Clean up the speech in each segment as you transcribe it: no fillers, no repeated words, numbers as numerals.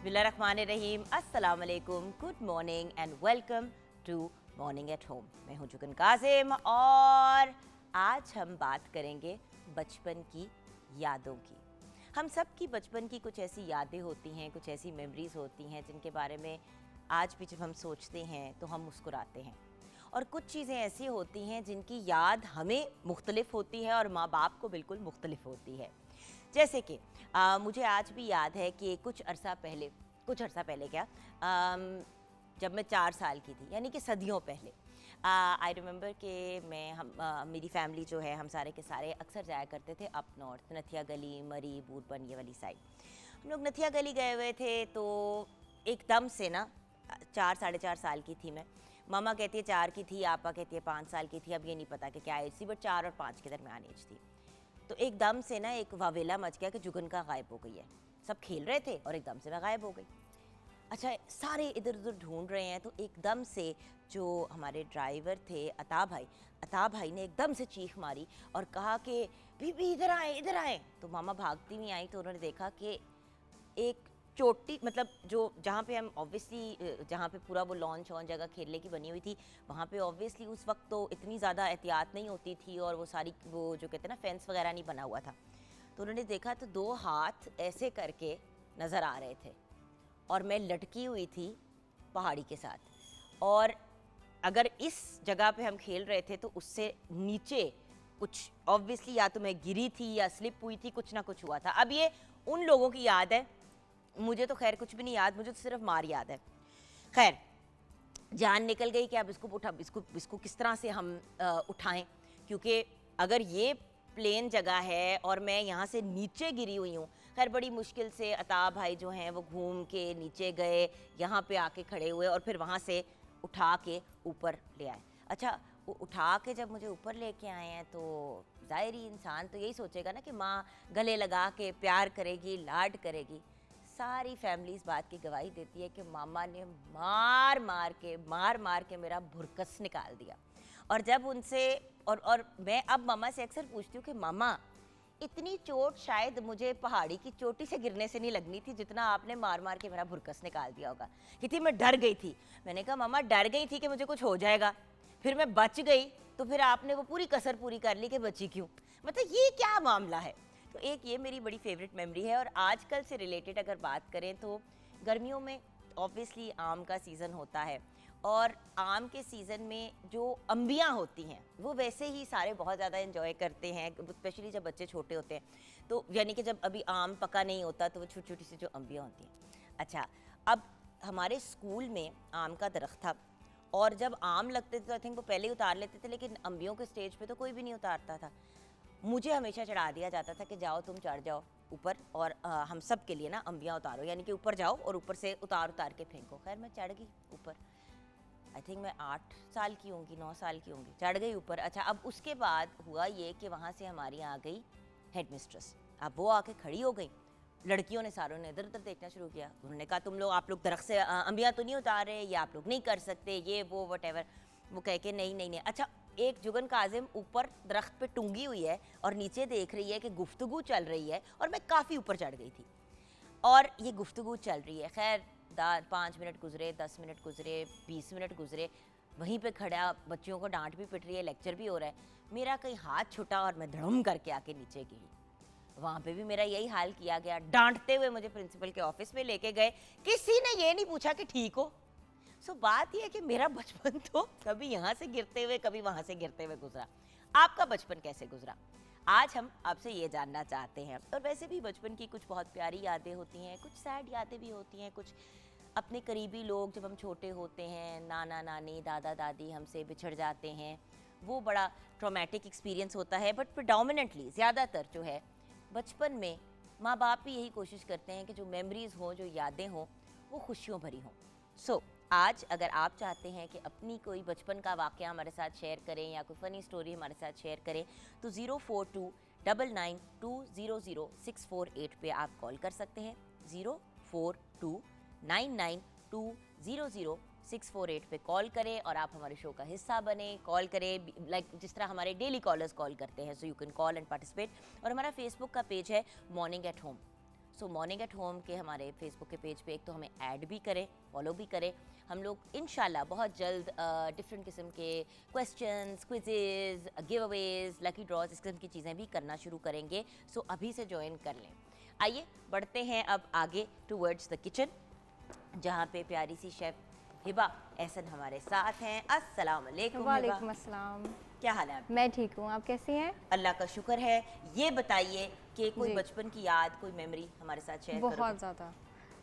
बिस्मिल्लाहिर्रहमानिर्रहीम, अस्सलाम वालेकुम, good morning and welcome to morning at home. मैं हूं जुगन काजिम और आज हम बात करेंगे बचपन की यादों की। हम सब की बचपन की कुछ ऐसी यादें होती हैं, कुछ ऐसी मेमोरीज़ होती हैं जिनके बारे में आज भी जब हम सोचते हैं तो हम मुस्कुराते हैं, और कुछ चीज़ें ऐसी होती हैं जिनकी याद हमें मुख्तलिफ होती है और माँ बाप को बिल्कुल मुख्तलिफ होती है। जैसे कि मुझे आज भी याद है कि कुछ अरसा पहले क्या, जब मैं 4 साल की थी, यानी कि सदियों पहले, आई रिमेंबर कि मेरी फैमिली जो है, हम सारे के सारे अक्सर जाया करते थे अप नॉर्थ, नथिया गली, मरी, बूरबन, ये वाली साइड। हम लोग नथिया गली गए हुए थे तो एकदम से ना, 4 साढ़े 4 साल की थी मैं। मामा कहती है 4 की थी, आपा कहती है 5 साल की थी, अब ये नहीं पता कि क्या एज थी, बट 4 और 5 के दरमियान एज थी। तो एकदम से ना एक वावेला मच गया कि जुगन का गायब हो गई है। सब खेल रहे थे और एकदम से मैं गायब हो गई। अच्छा, सारे इधर उधर ढूंढ रहे हैं तो एकदम से जो हमारे ड्राइवर थे अता भाई ने एकदम से चीख मारी और कहा कि बीबी इधर आए, इधर आए। तो मामा भागती हुई आई तो उन्होंने देखा कि एक चोटी, मतलब जो जहाँ पे हम ऑब्वियसली, जहाँ पे पूरा वो लॉन्च ऑन जगह खेलने की बनी हुई थी, वहाँ पे ऑब्वियसली उस वक्त तो इतनी ज़्यादा एहतियात नहीं होती थी और वो सारी वो जो कहते हैं ना फेंस वगैरह नहीं बना हुआ था। तो उन्होंने देखा तो 2 हाथ ऐसे करके नज़र आ रहे थे और मैं लटकी हुई थी पहाड़ी के साथ। और अगर इस जगह पे हम खेल रहे थे तो उससे नीचे कुछ ऑब्वियसली या तो मैं गिरी थी या स्लिप हुई थी, कुछ ना कुछ हुआ था। अब ये उन लोगों की याद है, मुझे तो खैर कुछ भी नहीं याद, मुझे तो सिर्फ मार याद है। खैर, जान निकल गई कि अब इसको किस तरह से हम उठाएं, क्योंकि अगर ये प्लेन जगह है और मैं यहाँ से नीचे गिरी हुई हूँ। खैर, बड़ी मुश्किल से अता भाई जो हैं वो घूम के नीचे गए, यहाँ पे आके खड़े हुए और फिर वहाँ से उठा के ऊपर ले आए। अच्छा, वो उठा के जब मुझे ऊपर लेके आए हैं तो ज़ाहिरी इंसान तो यही सोचेगा ना कि माँ गले लगा के प्यार करेगी, लाड करेगी। सारी फैमिली इस बात की गवाही देती है कि मामा ने मार मार के मेरा भुरकस निकाल दिया। और जब उनसे और मैं अब मामा से अक्सर पूछती हूँ कि मामा, इतनी चोट शायद मुझे पहाड़ी की चोटी से गिरने से नहीं लगनी थी जितना आपने मार मार के मेरा भुरकस निकाल दिया होगा। कहती मैं डर गई थी। मैंने कहा मामा, डर गई थी कि मुझे कुछ हो जाएगा, फिर मैं बच गई तो फिर आपने वो पूरी कसर पूरी कर ली कि बची क्यों। मतलब ये क्या मामला है। तो एक ये मेरी बड़ी फेवरेट मेमोरी है। और आजकल से रिलेटेड अगर बात करें तो गर्मियों में ऑब्वियसली आम का सीज़न होता है, और आम के सीज़न में जो अंबियाँ होती हैं वो वैसे ही सारे बहुत ज़्यादा एंजॉय करते हैं, स्पेशली जब बच्चे छोटे होते हैं। तो यानी कि जब अभी आम पका नहीं होता तो वो छोटी छोटी सी जो अंबियाँ होती हैं। अच्छा, अब हमारे स्कूल में आम का दरख्त था, और जब आम लगते थे तो आई थिंक वो पहले ही उतार लेते थे, लेकिन अंबियों के स्टेज पे तो कोई भी नहीं उतारता था। मुझे हमेशा चढ़ा दिया जाता था कि जाओ तुम चढ़ जाओ ऊपर और हम सब के लिए ना अंबियाँ उतारो, यानी कि ऊपर जाओ और ऊपर से उतार उतार के फेंको। खैर, मैं चढ़ गई ऊपर। आई थिंक मैं 8 साल की होंगी, 9 साल की होंगी, चढ़ गई ऊपर। अच्छा, अब उसके बाद हुआ ये कि वहाँ से हमारी आ गई हेड मिस्ट्रेस। अब वो आके खड़ी हो गई, लड़कियों ने सारों ने इधर उधर देखना शुरू किया। उन्होंने कहा आप लोग दरख्त से अंबियाँ तो नहीं उतार रहे, या आप लोग नहीं कर सकते, ये वो वटेवर। वो कह के नहीं। अच्छा, एक जुगन काजिम ऊपर दरख्त पे टूंगी हुई है और नीचे देख रही है कि गुफ्तगू चल रही है, और मैं काफ़ी ऊपर चढ़ गई थी और ये गुफ्तगू चल रही है। खैर, 5 मिनट गुजरे, 10 मिनट गुजरे, 20 मिनट गुजरे, वहीं पे खड़ा बच्चियों को डांट भी पिट रही है, लेक्चर भी हो रहा है। मेरा कहीं हाथ छुटा और मैं धड़म करके आके नीचे गिरी। वहाँ पे भी मेरा यही हाल किया गया, डांटते हुए मुझे प्रिंसिपल के ऑफिस में लेके गए। किसी ने ये नहीं पूछा कि ठीक हो। सो बात यह है कि मेरा बचपन तो कभी यहाँ से गिरते हुए कभी वहाँ से गिरते हुए गुजरा। आपका बचपन कैसे गुजरा, आज हम आपसे ये जानना चाहते हैं। और वैसे भी बचपन की कुछ बहुत प्यारी यादें होती हैं, कुछ सैड यादें भी होती हैं, कुछ अपने करीबी लोग जब हम छोटे होते हैं, नाना नानी दादा दादी हमसे बिछड़ जाते हैं, वो बड़ा ट्रॉमेटिक एक्सपीरियंस होता है। बट प्रिडोमिनेंटली ज़्यादातर जो है बचपन में माँ बाप भी यही कोशिश करते हैं कि जो मेमोरीज़ हों, जो यादें हों, वो खुशियों भरी हों। सो आज अगर आप चाहते हैं कि अपनी कोई बचपन का वाक़या हमारे साथ शेयर करें या कोई फ़नी स्टोरी हमारे साथ शेयर करें, तो 04299200648 पे आप कॉल कर सकते हैं। 04299200648 पे कॉल करें और आप हमारे शो का हिस्सा बने। कॉल करें लाइक जिस तरह हमारे डेली कॉलर्स कॉल करते हैं। So you can call and participate. और हमारा फेसबुक का पेज है morning at home. So morning at home के हमारे फेसबुक के पेज पे एक तो हमें ऐड भी करें, फॉलो भी करें। हम लोग इंशाल्लाह बहुत जल्द डिफरेंट किस्म के questions, quizzes, giveaways, lucky draws, इस किस्म की चीज़ें भी करना शुरू करेंगे। सो अभी से ज्वाइन कर लें। आइए बढ़ते हैं अब आगे टूवर्ड्स द किचन, जहाँ पे प्यारी सी शेफ़ हिबा एहसन हमारे साथ हैं। अस्सलाम वालेकुम हिबा। वालेकुम अस्सलाम। क्या हाल है? मैं ठीक हूँ, आप कैसी हैं? अल्लाह का शुक्र है। ये बताइए कि कोई जी। बचपन की याद, कोई मेमोरी हमारे साथ शेयर बहुत करोगे? ज़्यादा,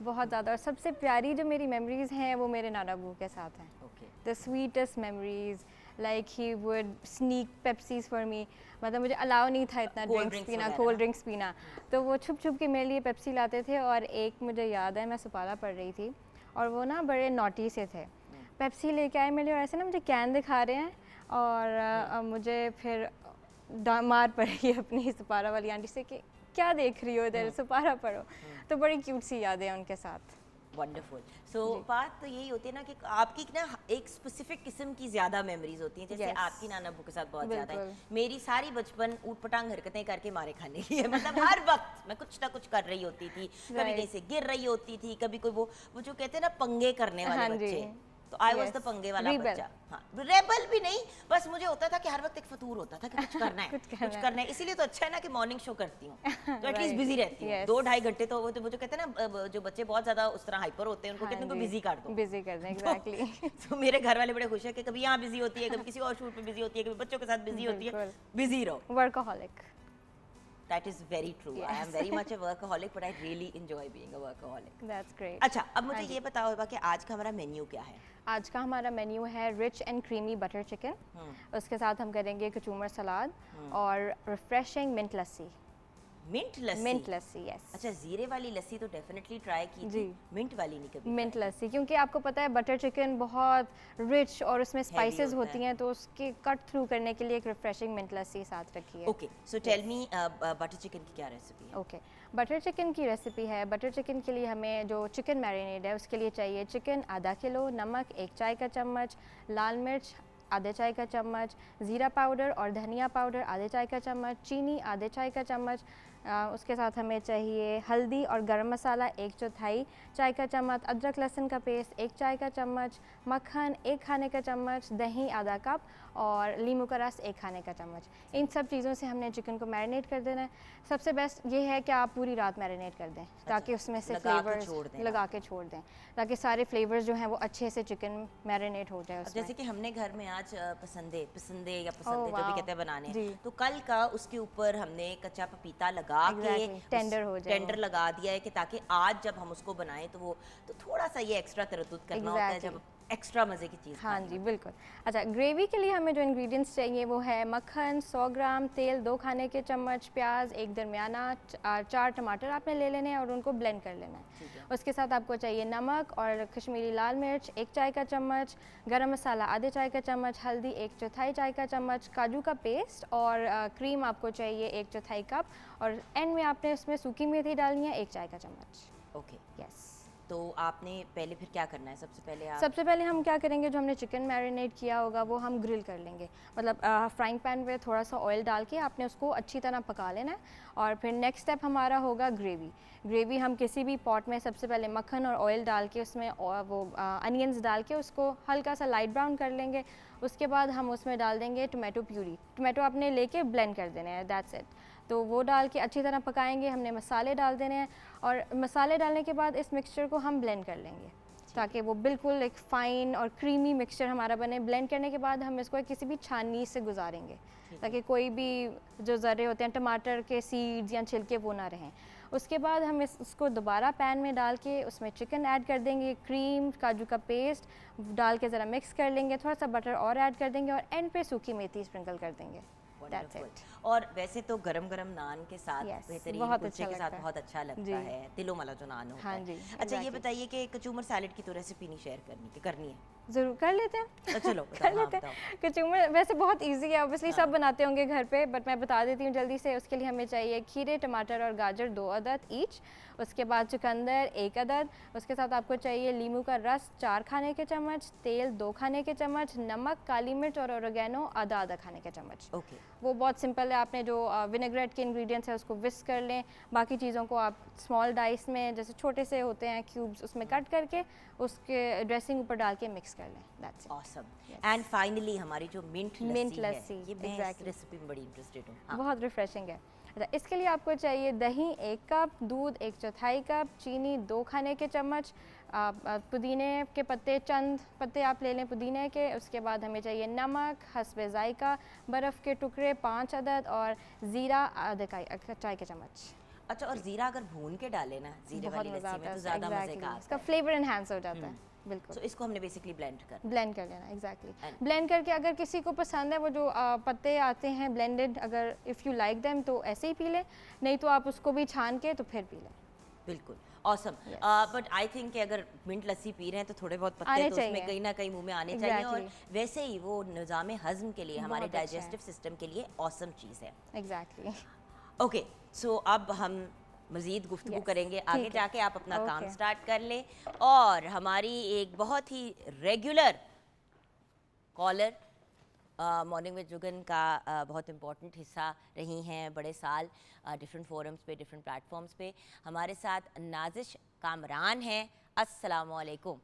बहुत ज़्यादा। और सबसे प्यारी जो मेरी मेमोरीज़ हैं वो मेरे नाना अबू के साथ हैं। Okay. The sweetest memories, like he would sneak Pepsis for me. मतलब मुझे अलाउ नहीं था इतना Cold ड्रिंक्स drinks पीना, वगैरह कोल्ड ना? ड्रिंक्स पीना, तो वो छुप छुप के मेरे लिए पेप्सी लाते थे। और एक मुझे याद है, मैं सुपारा पढ़ रही थी और वो ना बड़े नॉटी से थे, पेप्सी लेके आए मेरे लिए और ऐसे ना मुझे कैन दिखा रहे हैं और मुझे फिर मार पड़ी अपनी सुपारा वाली आंटी से कि क्या देख रही हो इधर, सुपारा पढ़ो। तो बड़ी क्यूट सी यादें हैं उनके साथ। वंडरफुल। सो बात तो यही होती है ना कि आपकी ना एक स्पेसिफिक किस्म की ज़्यादा मेमोरीज होती हैं, जैसे Yes. आपकी नाना अब्बू के साथ बहुत ज़्यादा है। बिल्कुल। मेरी सारी बचपन ऊट पटांग हरकतें करके मारे खाने की है। मतलब हर वक्त मैं कुछ ना कुछ कर रही होती थी, कभी Right. कहीं से गिर रही होती थी, कभी कोई वो जो कहते हैं ना पंगे करने वाले हाँ जी। बच्चे, तो आई वॉज Yes. द पंगे वाला Rebel. बच्चा। हाँ, रेबल भी नहीं, बस मुझे होता था कि हर वक्त एक फतूर होता था कि कुछ करना है कुछ करना है। इसीलिए तो अच्छा है ना कि मॉर्निंग शो करती हूँ, तो एटलीस्ट Right. बिजी रहती हूँ। Yes. 2-2.5 घंटे तो वो जो कहते हैं ना, जो बच्चे बहुत ज्यादा उस तरह हाइपर होते हैं, उनको कहते हैं उनको बिजी कर दो। बिजी कर दें, एग्जैक्टली। तो मेरे घर वाले बड़े खुश है कि कभी यहाँ बिजी होती है, कभी किसी और शूट पे बिजी होती है, कभी बच्चों के साथ बिजी होती है। बिल्कुल। बिजी रहो। Workaholic. That is very true. I am Yes. very much a workaholic, but I really enjoy being a workaholic. That's great. अच्छा, अब मुझे हाँ जी। ये बताओ हिबा कि आज का हमारा मेन्यू क्या है? आज का हमारा मेन्यू है rich and creamy butter chicken, उसके साथ हम करेंगे कचूमर सलाद और रिफ्रेशिंग मिंट लस्सी। मिंट लस्सी? मिंट लस्सी, यस। अच्छा, जीरे वाली लस्सी तो डेफिनेटली ट्राई की थी, जी। मिंट वाली नहीं कभी मिंट try लस्सी, क्योंकि आपको पता है बटर चिकन बहुत रिच और उसमें स्पाइसेस होता होती है। हैं, तो उसके कट थ्रू करने के लिए एक रिफ्रेशिंग मिंट लस्सी साथ रखी की। है। Okay, so tell me butter chicken की क्या रेसिपी है? ओके, बटर चिकन की रेसिपी है। बटर चिकन के लिए हमें जो चिकन मैरिनेड है उसके लिए चाहिए चिकन आधा किलो, नमक 1 चाय का चम्मच, लाल मिर्च आधे चाय का चम्मच, ज़ीरा पाउडर और धनिया पाउडर आधे चाय का चम्मच, चीनी आधे चाय का चम्मच। उसके साथ हमें चाहिए हल्दी और गरम मसाला 1/4 चाय का चम्मच, अदरक लहसुन का पेस्ट 1 चाय का चम्मच, मक्खन 1 खाने का चम्मच, दही आधा कप और नींबू का रस 1 खाने का चम्मच। इन सब चीज़ों से हमने चिकन को मैरिनेट कर देना है। सबसे बेस्ट ये है कि आप पूरी रात मैरिनेट कर दें, ताकि उसमें से फ्लेवर्स लगा के छोड़ दें, ताकि सारे फ्लेवर्स जो हैं वो अच्छे से चिकन मैरिनेट हो जाए उसमें। जैसे कि हमने घर में आज पसंदे या Oh, जो भी wow. कहते हैं बनाने, जी। तो कल का उसके ऊपर हमने कच्चा पपीता लगा Exactly, के टेंडर हो जाए टेंडर लगा दिया है कि ताकि आज जब हम उसको बनाएं तो वो तो थोड़ा सा ये एक्स्ट्रा तरद्दुद करना होता है जब एक्स्ट्रा मज़े की चीज़। हाँ जी, बिल्कुल। अच्छा, ग्रेवी के लिए हमें जो इंग्रेडिएंट्स चाहिए वो है मक्खन 100 ग्राम, तेल 2 खाने के चम्मच, प्याज एक दरमियाना, 4 टमाटर आपने ले लेने हैं और उनको ब्लेंड कर लेना है। उसके साथ आपको चाहिए नमक और कश्मीरी लाल मिर्च 1 चाय का चम्मच, गरम मसाला आधे चाय का चम्मच, हल्दी 1/4 चाय का चम्मच, काजू का पेस्ट और क्रीम आपको चाहिए 1/4 कप, और एंड में आपने उसमें सूखी मेथी डालनी है 1 चाय का चम्मच। Okay, yes. तो आपने पहले फिर क्या करना है? सबसे पहले हम क्या करेंगे, जो हमने चिकन मैरिनेट किया होगा वो हम ग्रिल कर लेंगे। मतलब फ्राइंग पैन में थोड़ा सा ऑयल डाल के आपने उसको अच्छी तरह पका लेना है। और फिर नेक्स्ट स्टेप हमारा होगा ग्रेवी हम किसी भी पॉट में सबसे पहले मक्खन और ऑयल डाल के उसमें वो अनियंस डाल के उसको हल्का सा लाइट ब्राउन कर लेंगे। उसके बाद हम उसमें डाल देंगे टोमेटो प्यूरी। टोमेटो आपने लेके ब्लेंड कर देने हैं, दैट्स इट। तो वो डाल के अच्छी तरह पकाएंगे। हमने मसाले डाल देने हैं और मसाले डालने के बाद इस मिक्सचर को हम ब्लेंड कर लेंगे ताकि वो बिल्कुल एक फ़ाइन और क्रीमी मिक्सचर हमारा बने। ब्लेंड करने के बाद हम इसको किसी भी छाननी से गुजारेंगे ताकि कोई भी जो ज़र्रे होते हैं टमाटर के सीड्स या छिलके वो ना रहें। उसके बाद हम इसको दोबारा पैन में डाल के उसमें चिकन ऐड कर देंगे, क्रीम काजू का पेस्ट डाल के ज़रा मिक्स कर लेंगे, थोड़ा सा बटर और ऐड कर देंगे और एंड पे सूखी मेथी स्प्रिंकल कर देंगे। That's it. और वैसे तो गरम गरम नान के साथ Yes, बेहतरीन बहुत कुलचे अच्छा के साथ लगता है। बहुत अच्छा लगता जी। है, तिलों वाला जो नान होता हाँ है। जी, अच्छा, ये exactly. बताइए कि कचूमर सैलेड की तो रेसिपी नहीं शेयर करनी है? ज़रूर कर लेते हैं। चलो कर बताओ, हाँ लेते बताओ। हैं। कचूमर वैसे बहुत इजी है, ऑब्वियसली हाँ। सब बनाते होंगे घर पे, बट मैं बता देती हूँ जल्दी से। उसके लिए हमें चाहिए खीरे, टमाटर और गाजर 2 अदद ईच। उसके बाद चुकंदर 1 अदद। उसके साथ आपको चाहिए नींबू का रस 4 खाने के चम्मच, तेल 2 खाने के चम्मच, नमक, काली मिर्च और ओरिगेनो आधा खाने के चम्मच। ओके। वो बहुत सिंपल है। आपने जो विनेग्रेट के इंग्रेडिएंट्स है उसको विस्क कर लें। बाकी चीज़ों को आप स्मॉल डाइस में, जैसे छोटे से होते हैं क्यूब्स, उसमें कट करके उसके ड्रेसिंग ऊपर डाल के मिक्स कर लें। That's it. Awesome. And finally हमारी जो मिंट मिंट लस्सी है, लस्सी, ये मैं इस exactly. रेसिपी में बड़ी इंटरेस्टेड हूँ। हाँ। बहुत रिफ्रेशिंग है। अच्छा, इसके लिए आपको चाहिए दही 1 कप, दूध 1/4 कप, चीनी 2 खाने के चम्मच, पुदीने के पत्ते, चंद पत्ते आप ले लें पुदीने के। उसके बाद हमें चाहिए नमक हस्बे जायका, बर्फ़ के टुकड़े 5 अदद और ज़ीरा आधे चाय के चम्मच। अच्छा, और जीरा अगर भून के डाले ना जीरे बहुत वाली मज़ा लस्सी आता में है तो उसका, ज़्यादा मज़े exactly. का आता इसका है। फ्लेवर एनहांस हो जाता है। बिल्कुल। सो इसको हमने बेसिकली ब्लेंड कर ब्लेंड कर लेना, एग्जैक्टली। And- ब्लेंड करके अगर किसी को पसंद है वो जो पत्ते आते हैं ब्लेंडेड, अगर इफ़ यू लाइक देम तो ऐसे ही पी लें, नहीं तो आप उसको भी छान के तो फिर पी लें। बिल्कुल awesome. Yes. But I think कि अगर मिंट लस्सी पी रहे हैं तो थोड़े बहुत पत्ते आने तो उसमें चाहिए। कहीं ना कहीं मुंह में आने चाहिए, और Exactly. वैसे ही वो निज़ाम हज़म के लिए, हमारे बहुत अच्छा है। डाइजेस्टिव सिस्टम के लिए ऑसम चीज़ है। एग्जैक्टली। ओके, सो अब हम मज़ीद गुफ्तगू Yes, करेंगे ठीक आगे है। जाके। आप अपना काम Okay. स्टार्ट कर लें। और हमारी एक बहुत ही regular collar morning with Jugan का बहुत इम्पोर्टेंट हिस्सा रही हैं बड़े साल, डिफरेंट फोरम्स पे, डिफरेंट प्लेटफॉर्म्स पे। हमारे साथ नाजिश कामरान हैं। अस्सलाम वालेकुम।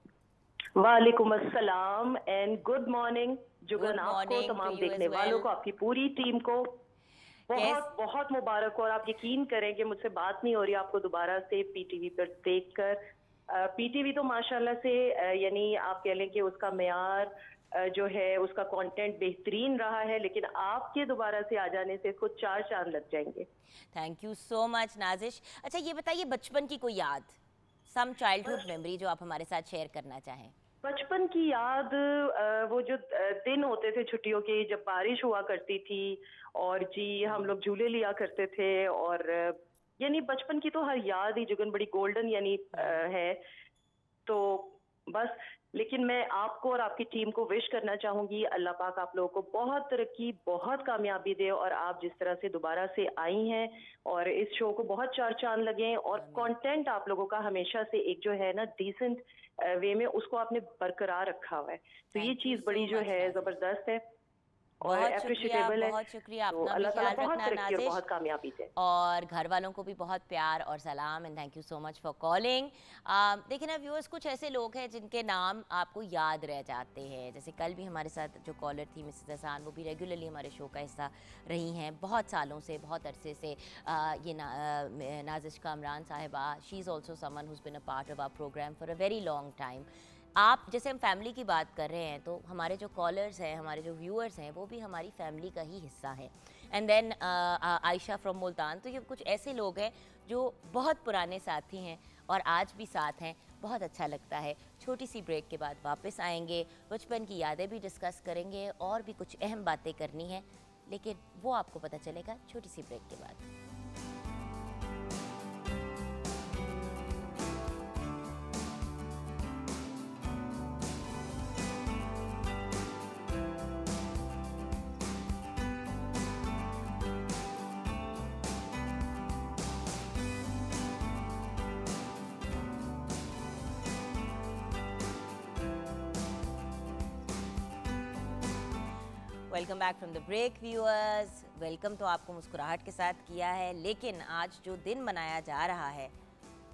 वालेकुम अस्सलाम and good morning Jugan, Good आपको, morning to तमाम you as देखने वालों well. को, आपकी पूरी टीम को Yes. बहुत बहुत मुबारक हो। और आप यकीन करें कि मुझसे बात नहीं हो रही आपको दोबारा से पीटीवी पर देखकर। पीटीवी तो माशाल्लाह से यानी आप कह लें कि उसका मेयार जो है, उसका कंटेंट बेहतरीन रहा है, लेकिन आपके दोबारा से आ जाने से इसको 4 चांद लग जाएंगे। Thank you so much Nazish. अच्छा, ये बताइए बचपन की कोई याद, सम चाइल्डहुड मेमोरी जो आप हमारे साथ शेयर करना चाहें। बचपन की याद, वो जो दिन होते थे छुट्टियों के, जब बारिश हुआ करती थी और जी हम लोग झूले लिया करते थे, और यानी बचपन की तो हर याद ही जुगन बड़ी गोल्डन यानी है। तो बस, लेकिन मैं आपको और आपकी टीम को विश करना चाहूंगी, अल्लाह पाक आप लोगों को बहुत तरक्की, बहुत कामयाबी दे, और आप जिस तरह से दोबारा से आई हैं और इस शो को बहुत 4 चांद लगें, और कंटेंट आप लोगों का हमेशा से एक जो है ना डिसेंट वे में उसको आपने बरकरार रखा हुआ है। तो ये Thank you चीज़ so बड़ी जो much, है नाज़िश। ज़बरदस्त है और बहुत शुक्रिया, अप्रिशिएटेबल है। बहुत शुक्रिया। तो अपना भी अल्लाह ताला ख्याल बहुत रखना तरक्की और नाजिश, बहुत कामयाबी दे। और घर वालों को भी बहुत प्यार और सलाम, and thank you so much for calling. देखिए ना व्यूअर्स, कुछ ऐसे लोग हैं जिनके नाम आपको याद रह जाते हैं। जैसे कल भी हमारे साथ जो कॉलर थी मिसेस एहसान, वो भी रेगुलरली हमारे शो का हिस्सा रही हैं बहुत सालों से, बहुत अरसे से। Nazish Kamran Sahiba, she is also someone who's been a part of our program for a very long time. आप जैसे हम फैमिली की बात कर रहे हैं, तो हमारे जो कॉलर्स हैं, हमारे जो व्यूअर्स हैं, वो भी हमारी फैमिली का ही हिस्सा हैं। And then Ayesha from Multan, तो ये कुछ ऐसे लोग हैं जो बहुत पुराने साथी हैं और आज भी साथ हैं। बहुत अच्छा लगता है। छोटी सी ब्रेक के बाद वापस आएंगे, बचपन की यादें भी डिस्कस करेंगे और भी कुछ अहम बातें करनी है, लेकिन वो आपको पता चलेगा छोटी सी ब्रेक के बाद। Welcome back from the break viewers. Welcome तो आपको मुस्कुराहट के साथ किया है, लेकिन आज जो दिन मनाया जा रहा है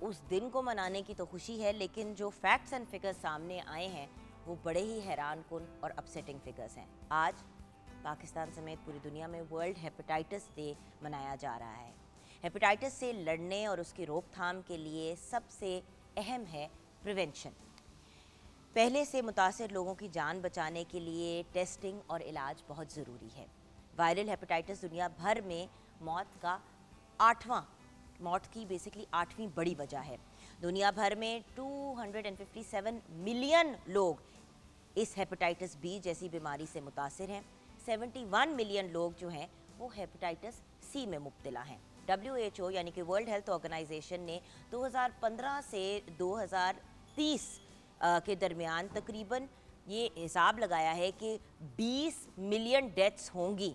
उस दिन को मनाने की तो खुशी है, लेकिन जो फैक्ट्स एंड फिगर्स सामने आए हैं वो बड़े ही हैरान कुन और अपसेटिंग फिगर्स हैं। आज पाकिस्तान समेत पूरी दुनिया में वर्ल्ड हेपेटाइटिस डे मनाया जा रहा है। हेपेटाइटिस से लड़ने और उसकी रोकथाम के लिए सबसे अहम है प्रिवेंशन। पहले से मुतासिर लोगों की जान बचाने के लिए टेस्टिंग और इलाज बहुत ज़रूरी है। वायरल हेपेटाइटिस दुनिया भर में मौत की बेसिकली 8वीं बड़ी वजह है। दुनिया भर में 257 मिलियन लोग इस हेपेटाइटिस बी जैसी बीमारी से मुतासिर हैं। 71 मिलियन लोग जो हैं वो हेपेटाइटिस सी में मुब्तला हैं। WHO यानी कि वर्ल्ड हेल्थ ऑर्गेनाइजेशन ने 2015 से 2030 के दरमियान तकरीबन ये हिसाब लगाया है कि 20 मिलियन डेथ्स होंगी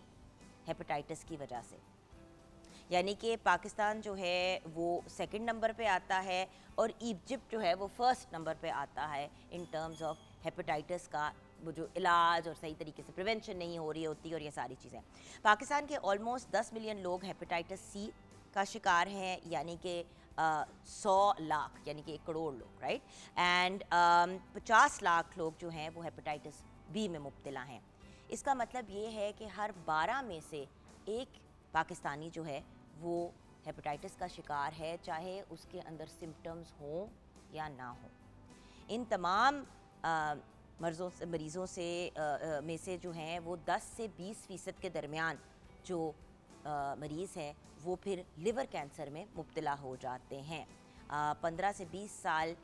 हेपेटाइटिस की वजह से। यानी कि पाकिस्तान जो है वो सेकंड नंबर पे आता है और इजिप्ट जो है वो फर्स्ट नंबर पे आता है इन टर्म्स ऑफ हेपेटाइटिस का वो जो इलाज और सही तरीके से प्रिवेंशन नहीं हो रही होती और ये सारी चीज़ें। पाकिस्तान के ऑलमोस्ट 10 मिलियन लोग हेपेटाइटिस सी का शिकार हैं, यानी कि 100 लाख यानी कि 1 करोड़ लोग, राइट। एंड 50 लाख लोग जो हैं वो हेपेटाइटिस बी में मुब्तला हैं। इसका मतलब ये है कि हर 12 में से एक पाकिस्तानी जो है वो हेपेटाइटिस का शिकार है, चाहे उसके अंदर सिम्टम्स हों या ना हो। इन तमाम मरीज़ों से में से जो हैं वो 10 से 20% के दरमियान जो मरीज़ हैं वो फिर लिवर कैंसर में मुब्तला हो जाते हैं। 15 से 20 साल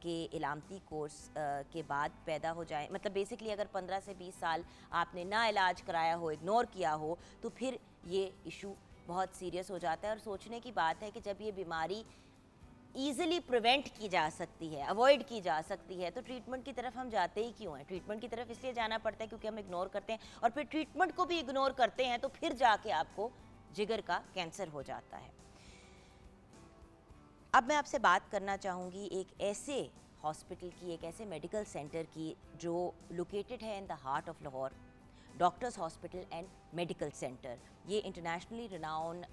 के इलामती कोर्स के बाद पैदा हो जाए, मतलब बेसिकली अगर 15 से 20 साल आपने ना इलाज कराया हो, इग्नोर किया हो, तो फिर ये इशू बहुत सीरियस हो जाता है। और सोचने की बात है कि जब ये बीमारी ईज़िली प्रिवेंट की जा सकती है, अवॉइड की जा सकती है, तो ट्रीटमेंट की तरफ हम जाते ही क्यों हैं? ट्रीटमेंट की तरफ इसलिए जाना पड़ता है क्योंकि हम इग्नोर करते हैं, और फिर ट्रीटमेंट को भी इग्नोर करते हैं तो फिर जाके आपको जिगर का कैंसर हो जाता है। अब मैं आपसे बात करना चाहूँगी एक ऐसे हॉस्पिटल की, एक ऐसे मेडिकल सेंटर की जो लोकेटेड है in the heart of Lahore, doctors hospital and medical centre. ये इंटरनेशनली रिनाउंड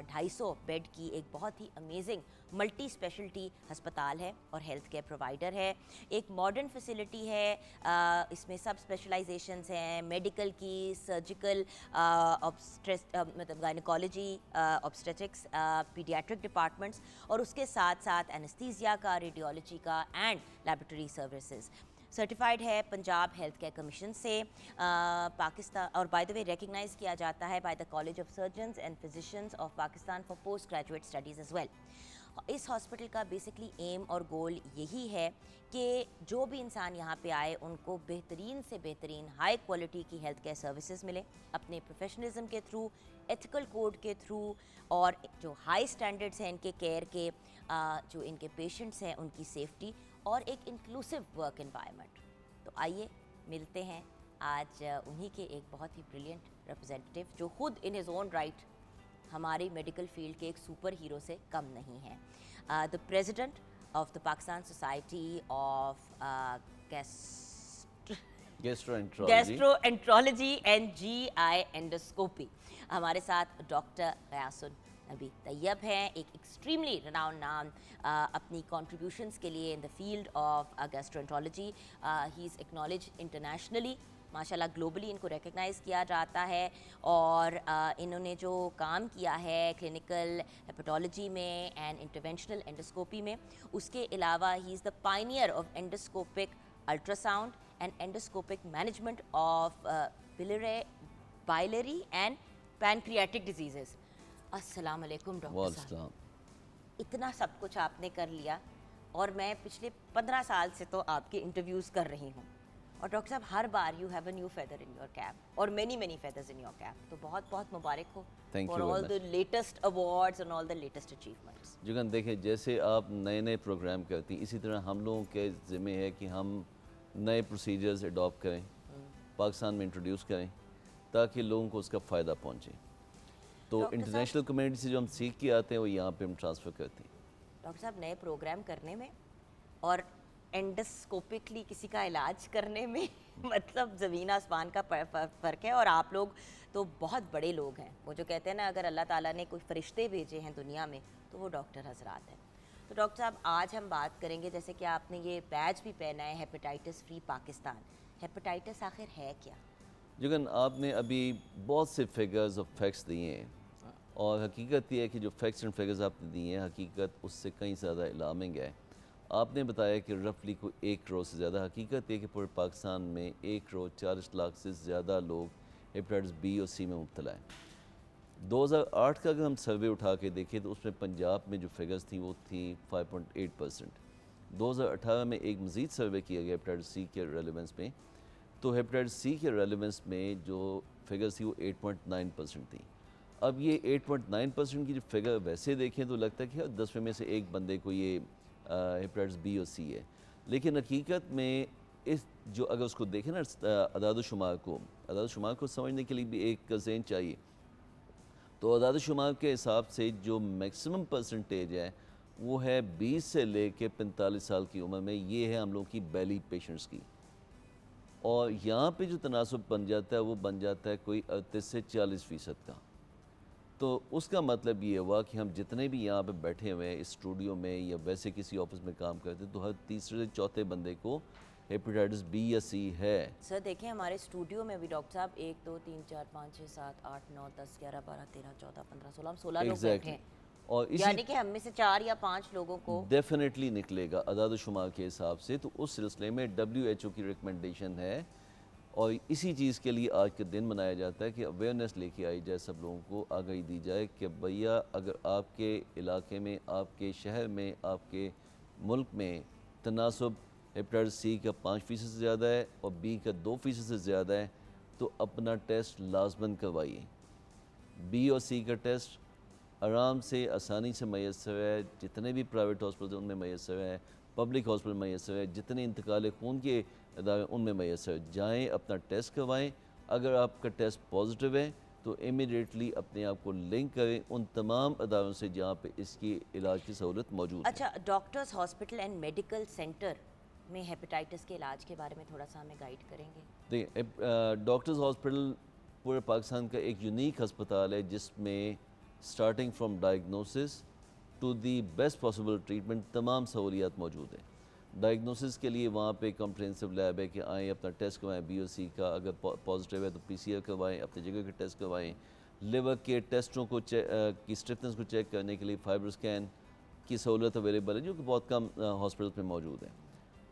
250 बेड की एक बहुत ही अमेजिंग मल्टी स्पेशलिटी हस्पताल है और हेल्थ केयर प्रोवाइडर है। एक मॉडर्न फैसिलिटी है, इसमें सब स्पेशलाइजेशंस हैं, मेडिकल की, सर्जिकल, मतलब गायनेकोलॉजी, ऑब्स्टेट्रिक्स, पीडियाट्रिक डिपार्टमेंट्स, और उसके साथ साथ एनेस्थीसिया का, रेडियोलॉजी का एंड लैबोरेटरी सर्विसेज। सर्टिफाइड है पंजाब हेल्थ केयर कमीशन से, पाकिस्तान, और बाय द वे रिकग्नाइज किया जाता है by the college of surgeons and physicians of Pakistan for post graduate studies as well. इस हॉस्पिटल का बेसिकली एम और गोल यही है कि जो भी इंसान यहाँ पे आए उनको बेहतरीन से बेहतरीन हाई क्वालिटी की हेल्थ केयर सर्विसेज मिले, अपने प्रोफेशनलिज्म के थ्रू, एथिकल कोड के थ्रू, और जो हाई स्टैंडर्ड्स हैं इनके केयर के, जो इनके पेशेंट्स हैं उनकी सेफ्टी, और एक इंक्लूसिव वर्क एनवायरनमेंट। तो आइए मिलते हैं आज उन्हीं के एक बहुत ही ब्रिलियंट रिप्रेजेंटेटिव जो खुद इन हिज ओन राइट हमारी मेडिकल फील्ड के एक सुपर हीरो से कम नहीं है। The president of the Pakistan society of gastroenterology and GI endoscopy, हमारे साथ डॉक्टर गयासुन नबी तैयब हैं, एक एक्सट्रीमली रिनाउंड नाम अपनी कॉन्ट्रीब्यूशंस के लिए in the field of gastroenterology. He is acknowledge internationally, माशाल्लाह ग्लोबली इनको रिकग्नाइज़ किया जाता है, और इन्होंने जो काम किया है क्लिनिकल हेपेटोलॉजी में एंड इंटरवेंशनल एंडोस्कोपी में, उसके अलावा he is the Pioneer of endoscopic ultrasound and endoscopic management of biliary and pancreatic diseases. अस्सलाम वालेकुम डॉक्टर साहब, इतना सब कुछ आपने कर लिया, और मैं पिछले 15 साल से तो आपके इंटरव्यूज़ कर रही हूँ, और डॉक्टर साहब हर बार you have a new feather in your cap, और many feathers in your cap. तो बहुत बहुत मुबारक हो for all the latest awards and all the latest achievements. Jugan देखिए, जैसे आप नए नए प्रोग्राम करती हैं, इसी तरह हम लोगों के ज़िम्मे है कि हम नए प्रोसीजर्स अडॉप्ट करें, पाकिस्तान में इंट्रोड्यूस करें, ताकि लोगों को उसका फ़ायदा पहुँचे। तो इंटरनेशनल कम्युनिटी से जो हम सीख के आते हैं वो यहाँ पे हम ट्रांसफ़र करते हैं। डॉक्टर साहब नए प्रोग्राम करने में और एंडोस्कोपिकली किसी का इलाज करने में मतलब ज़मीन आसमान का फ़र्क है। और आप लोग तो बहुत बड़े लोग हैं, वो जो कहते हैं ना अगर अल्लाह ताला ने कोई फ़रिश्ते भेजे हैं दुनिया में तो वो डॉक्टर हजरात हैं। तो डॉक्टर साहब आज हम बात करेंगे, जैसे कि आपने ये बैज भी पहना है हेपेटाइटिस फ्री पाकिस्तान, हेपेटाइटिस आखिर है क्या? जुगन आपने अभी बहुत से फिगर्स और फैक्ट्स दिए हैं, और हकीकत ये है कि जो फैक्ट्स एंड फिगर्स आपने दिए हैं हकीकत उससे कहीं ज़्यादा अलार्मिंग है। आपने बताया कि रफली को 1 करोड़ से ज़्यादा, हकीकत है कि पूरे पाकिस्तान में 1 करोड़ 40 लाख से ज़्यादा लोग हेपेटाइटिस बी और सी में मुब्तला हैं। 2008 का अगर हम सर्वे उठा के देखें तो उसमें पंजाब में जो फिगर्स थी वो थी 5.8%। 2018 में एक मज़ीद सर्वे किया गया हेपेटाइटिस सी के रेलेवेंस में, तो हेपेटाइटिस सी के रेलेवेंस में जो फिगर्स थी वो 8.9% थी। अब ये 8.9% की जो फिगर वैसे देखें तो लगता है कि 10 में से एक बंदे को ये हेपेटाइटिस बी और सी है, लेकिन हकीकत में इस जो अगर उसको देखें ना अदाद शुमार को समझने के लिए भी एक ज़हन चाहिए। तो अदाद शुमार के हिसाब से जो मैक्सिमम परसेंटेज है वो है 20 से लेके 45 साल की उम्र में, ये है हम लोग की बैली पेशेंट्स की। और यहाँ पे जो तनासुब बन जाता है वो बन जाता है कोई 38 से 40% का। तो उसका मतलब ये हुआ कि हम जितने भी यहाँ पे बैठे हुए हैं इस स्टूडियो में या वैसे किसी ऑफिस में काम करते हैं, तो हर तीसरे से चौथे बंदे को हेपेटाइटिस बी या सी है। सर देखें हमारे स्टूडियो में भी डॉक्टर साहब 1 2 3 4 5 6 7 8 9 10 11 12 13 14 15 16 हम 16 लोग बैठे हैं। और यानी कि हम में से 4 या 5 लोगों को डेफिनेटली निकलेगा अदाद शुमार के हिसाब से। तो उस सिलसिले में WHO की रिकमेंडेशन है और इसी चीज़ के लिए आज का दिन मनाया जाता है कि अवेयरनेस लेके आई जाए, सब लोगों को आगाही दी जाए कि भैया अगर आपके इलाके में, आपके शहर में, आपके मुल्क में तनासुब हेपेटाइटिस सी का 5% से ज़्यादा है और बी का 2% से ज़्यादा है, तो अपना टेस्ट लाजमन करवाइए। बी और सी का टेस्ट आराम से आसानी से मैसर है, जितने भी प्राइवेट हॉस्पिटल हैं उनमें मैसर है, पब्लिक हॉस्पिटल मैसर है, जितने इंतकाल खून के इदारे उनमें मैसर है। जाएँ अपना टेस्ट करवाएं, अगर आपका टेस्ट पॉजिटिव है तो इमीडिएटली अपने आप को लिंक करें उन तमाम अदारों से जहाँ पे इसकी इलाज की सहूलत मौजूद है। अच्छा, doctors hospital and medical centre में हेपेटाइटिस के इलाज के बारे में थोड़ा सा हमें गाइड करेंगे? देखिए, डॉक्टर्स हॉस्पिटल पूरे पाकिस्तान का एक यूनिक अस्पताल है जिसमें starting from diagnosis to the best possible treatment तमाम सहूलियात मौजूद हैं। डायग्नोसिस के लिए वहाँ पे कम्प्रहेंसिव लैब है कि आएँ अपना टेस्ट करवाएं, BOC का अगर पॉजिटिव है तो PCR करवाएं, अपनी जगह के टेस्ट करवाएं। लिवर के टेस्टों को की स्टिफनेस को चेक करने के लिए फाइबर स्कैन की सहूलत अवेलेबल है जो कि बहुत कम हॉस्पिटल में मौजूद है।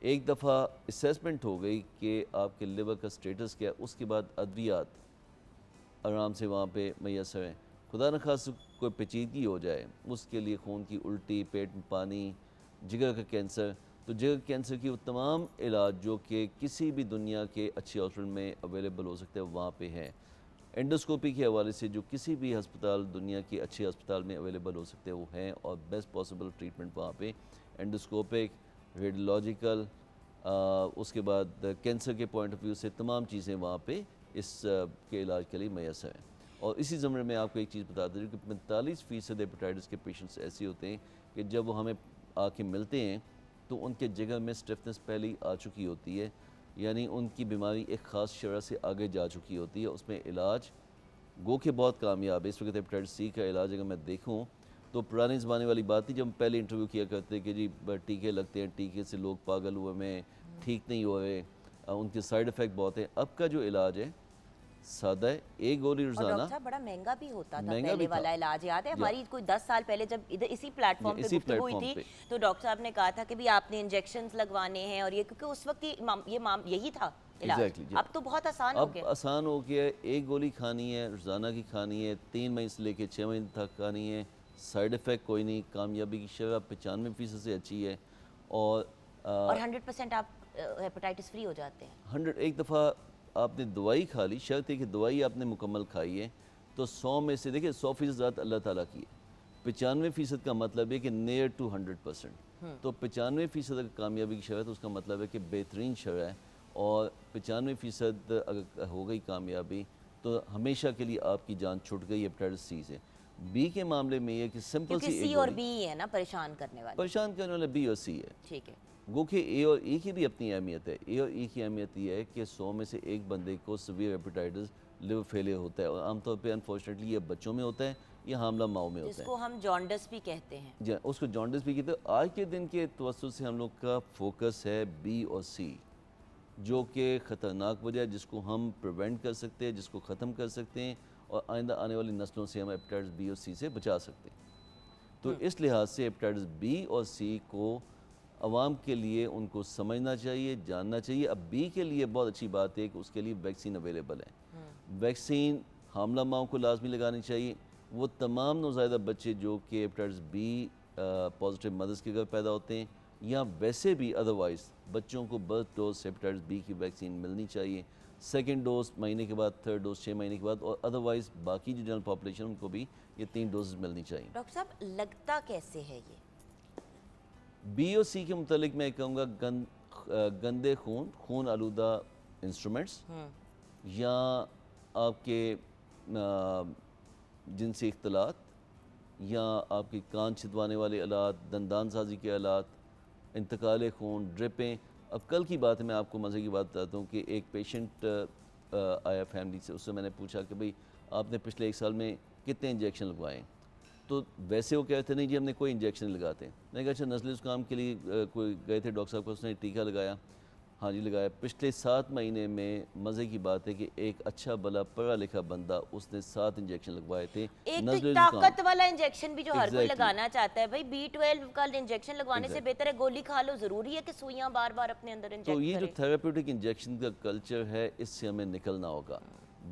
एक दफ़ा असेसमेंट हो गई कि आपके लिवर का स्टेटस क्या है, उसके बाद अद्वियात आराम से वहाँ पे मैसर हैं। खुदा न खास्ता कोई पेचीदगी हो जाए, उसके लिए खून की उल्टी, पेट में पानी, जिगर का कैंसर, तो जिगर कैंसर की वो तमाम इलाज जो कि किसी भी दुनिया के अच्छे हॉस्पिटल में अवेलेबल हो सकते हैं वहाँ पे हैं। एंडोस्कोपी के हवाले से जो किसी भी अस्पताल दुनिया के अच्छे अस्पताल में अवेलेबल हो सकते हैं वो हैं और बेस्ट पॉसिबल ट्रीटमेंट वहाँ पे एंडोस्कोपिक, रेडियोलॉजिकल, उसके बाद कैंसर के पॉइंट ऑफ व्यू से तमाम चीज़ें वहाँ पे इस के इलाज के लिए मैसर हैं। और इसी ज़मरे में आपको एक चीज़ बता दूँ कि 45% हेपेटाइटिस के पेशेंट्स ऐसे होते हैं कि जब वो हमें आके मिलते हैं तो उनके जिगर में स्टिफनेस पहले ही आ चुकी होती है, यानी उनकी बीमारी एक ख़ास शरह से आगे जा चुकी होती है। उसमें इलाज गो के बहुत कामयाब है। इस वक्त हेपेटाइटिस सी का इलाज अगर मैं देखूँ तो पुराने ज़माने वाली बात थी जब हम पहले इंटरव्यू किया करते कि जी टीके लगते हैं, टीके से लोग पागल हुए में ठीक नहीं हो रहे, उनके साइड इफ़ेक्ट बहुत हैं। अब का जो इलाज है सादा है, एक गोली और रोजाना। डॉक्टर साहब बड़ा महंगा भी होता था महंगा पहले भी था। वाला इलाज, याद है हमारी कोई 10 साल पहले जब इधर इसी प्लेटफॉर्म पे इसी गुफ्तगू हुई प्लेटफॉर्म थी पे। तो डॉक्टर साहब ने कहा था कि भी आपने इंजेक्शंस लगवाने हैं और ये, क्योंकि उस वक्त यही था इलाज। Exactly, जी। अब तो बहुत आसान हो अब गया। आसान हो गया है, एक गोली खानी है, रोज़ाना की खानी है, 3 महीने से लेके 6 महीने तक खानी है, साइड इफ़ेक्ट कोई नहीं, कामयाबी की शरह 95% से अच्छी है और और 100% आप हेपेटाइटिस फ्री हो जाते हैं। 100 एक दफ़ा आपने दवाई खा ली, शर्त है कि दवाई आपने मुकम्मल खाई है तो 100 में से देखिए 100% ज़ात अल्लाह ताला की है। 95% का मतलब है कि नियर टू 100%। तो 95% अगर कामयाबी की शरह तो उसका मतलब है कि बेहतरीन शरह है और 95% अगर हो गई कामयाबी तो हमेशा के लिए आपकी जान छूट गई हेपेटाइटिस सी से। बी के मामले में ये कि सिंपल क्योंकि सी सी एक और गोली बी है ना परेशान करने वाले। परेशान करने वाला बी और सी है। ठीक है। गो कि ए और ई की भी अपनी अहमियत है। ए और ई की अहमियत ये है कि 100 में से एक बंदे को सीवियर हेपेटाइटिस लिवर फेलियर होता है और आमतौर पे अनफॉर्चुनेटली ये बच्चों में होता है या हामला माओ में होता है। जिसको हम जॉन्डिस भी कहते हैं। जी, उसको जॉन्डिस भी कहते हैं। आज के दिन के तवज्जुह से हम लोग का फोकस है बी और सी, जो कि ख़तरनाक वजह है जिसको हम प्रिवेंट कर सकते हैं, जिसको ख़त्म कर सकते हैं और आइंदा आने वाली नस्लों से हम हेपेटाइटिस बी और सी से बचा सकते हैं। तो इस लिहाज से हेपेटाइटिस बी और सी को आवाम के लिए उनको समझना चाहिए, जानना चाहिए। अब बी के लिए बहुत अच्छी बात है कि उसके लिए वैक्सीन अवेलेबल है। वैक्सीन हामला माओं को लाजमी लगानी चाहिए। वो तमाम नौज़ायदा बच्चे जो कि हेपेटाइटिस बी पॉजिटिव मदर्स के घर पैदा होते हैं या वैसे भी अदरवाइज़ बच्चों को बर्थ डोज हेपेटाइटिस बी की वैक्सीन मिलनी चाहिए। सेकेंड डोज महीने के बाद, थर्ड डोज 6 महीने के बाद और अदरवाइज़ बाकी जो जनरल पॉपुलेशन उनको भी ये 3 डोज मिलनी चाहिए। डॉक्टर साहब लगता कैसे है ये? बी और सी के मुतालिक मैं कहूँगा गंदे खून आलूदा इंस्ट्रूमेंट्स या आपके जिनसी इख्तलात या आपकी कान छिदवाने वाले आलात, दंदान साजी के आलात, इंतकाल खून, ड्रिपें। अब कल की बात है, मैं आपको मज़े की बात बताता हूँ कि एक पेशेंट आया फैमिली से, उससे मैंने पूछा कि भाई आपने पिछले 1 साल में कितने इंजेक्शन लगवाए? तो वैसे वो कहते नहीं जी हमने कोई इंजेक्शन नहीं लगाते। मैंने कहा अच्छा नज़ले ज़ुकाम के लिए कोई गए थे डॉक्टर साहब को, उसने टीका लगाया? हाँ जी लगाया। पिछले 7 महीने में मज़े की बात है कि एक अच्छा भला पढ़ा लिखा बंदा उसने 7 इंजेक्शन लगवाए थे एक तो नज़ले ताकत ज़ुकाम। वाला इंजेक्शन भी जो हर कोई Exactly. लगाना चाहता है, भाई B12 का इंजेक्शन लगवाने से Exactly. बेहतर है गोली खा लो। जरूरी है कि सुइयां बार बार अपने अंदर तो इंजेक्ट ये जो करें। थेरेप्यूटिक इंजेक्शन का कल्चर है, इससे हमें निकलना होगा।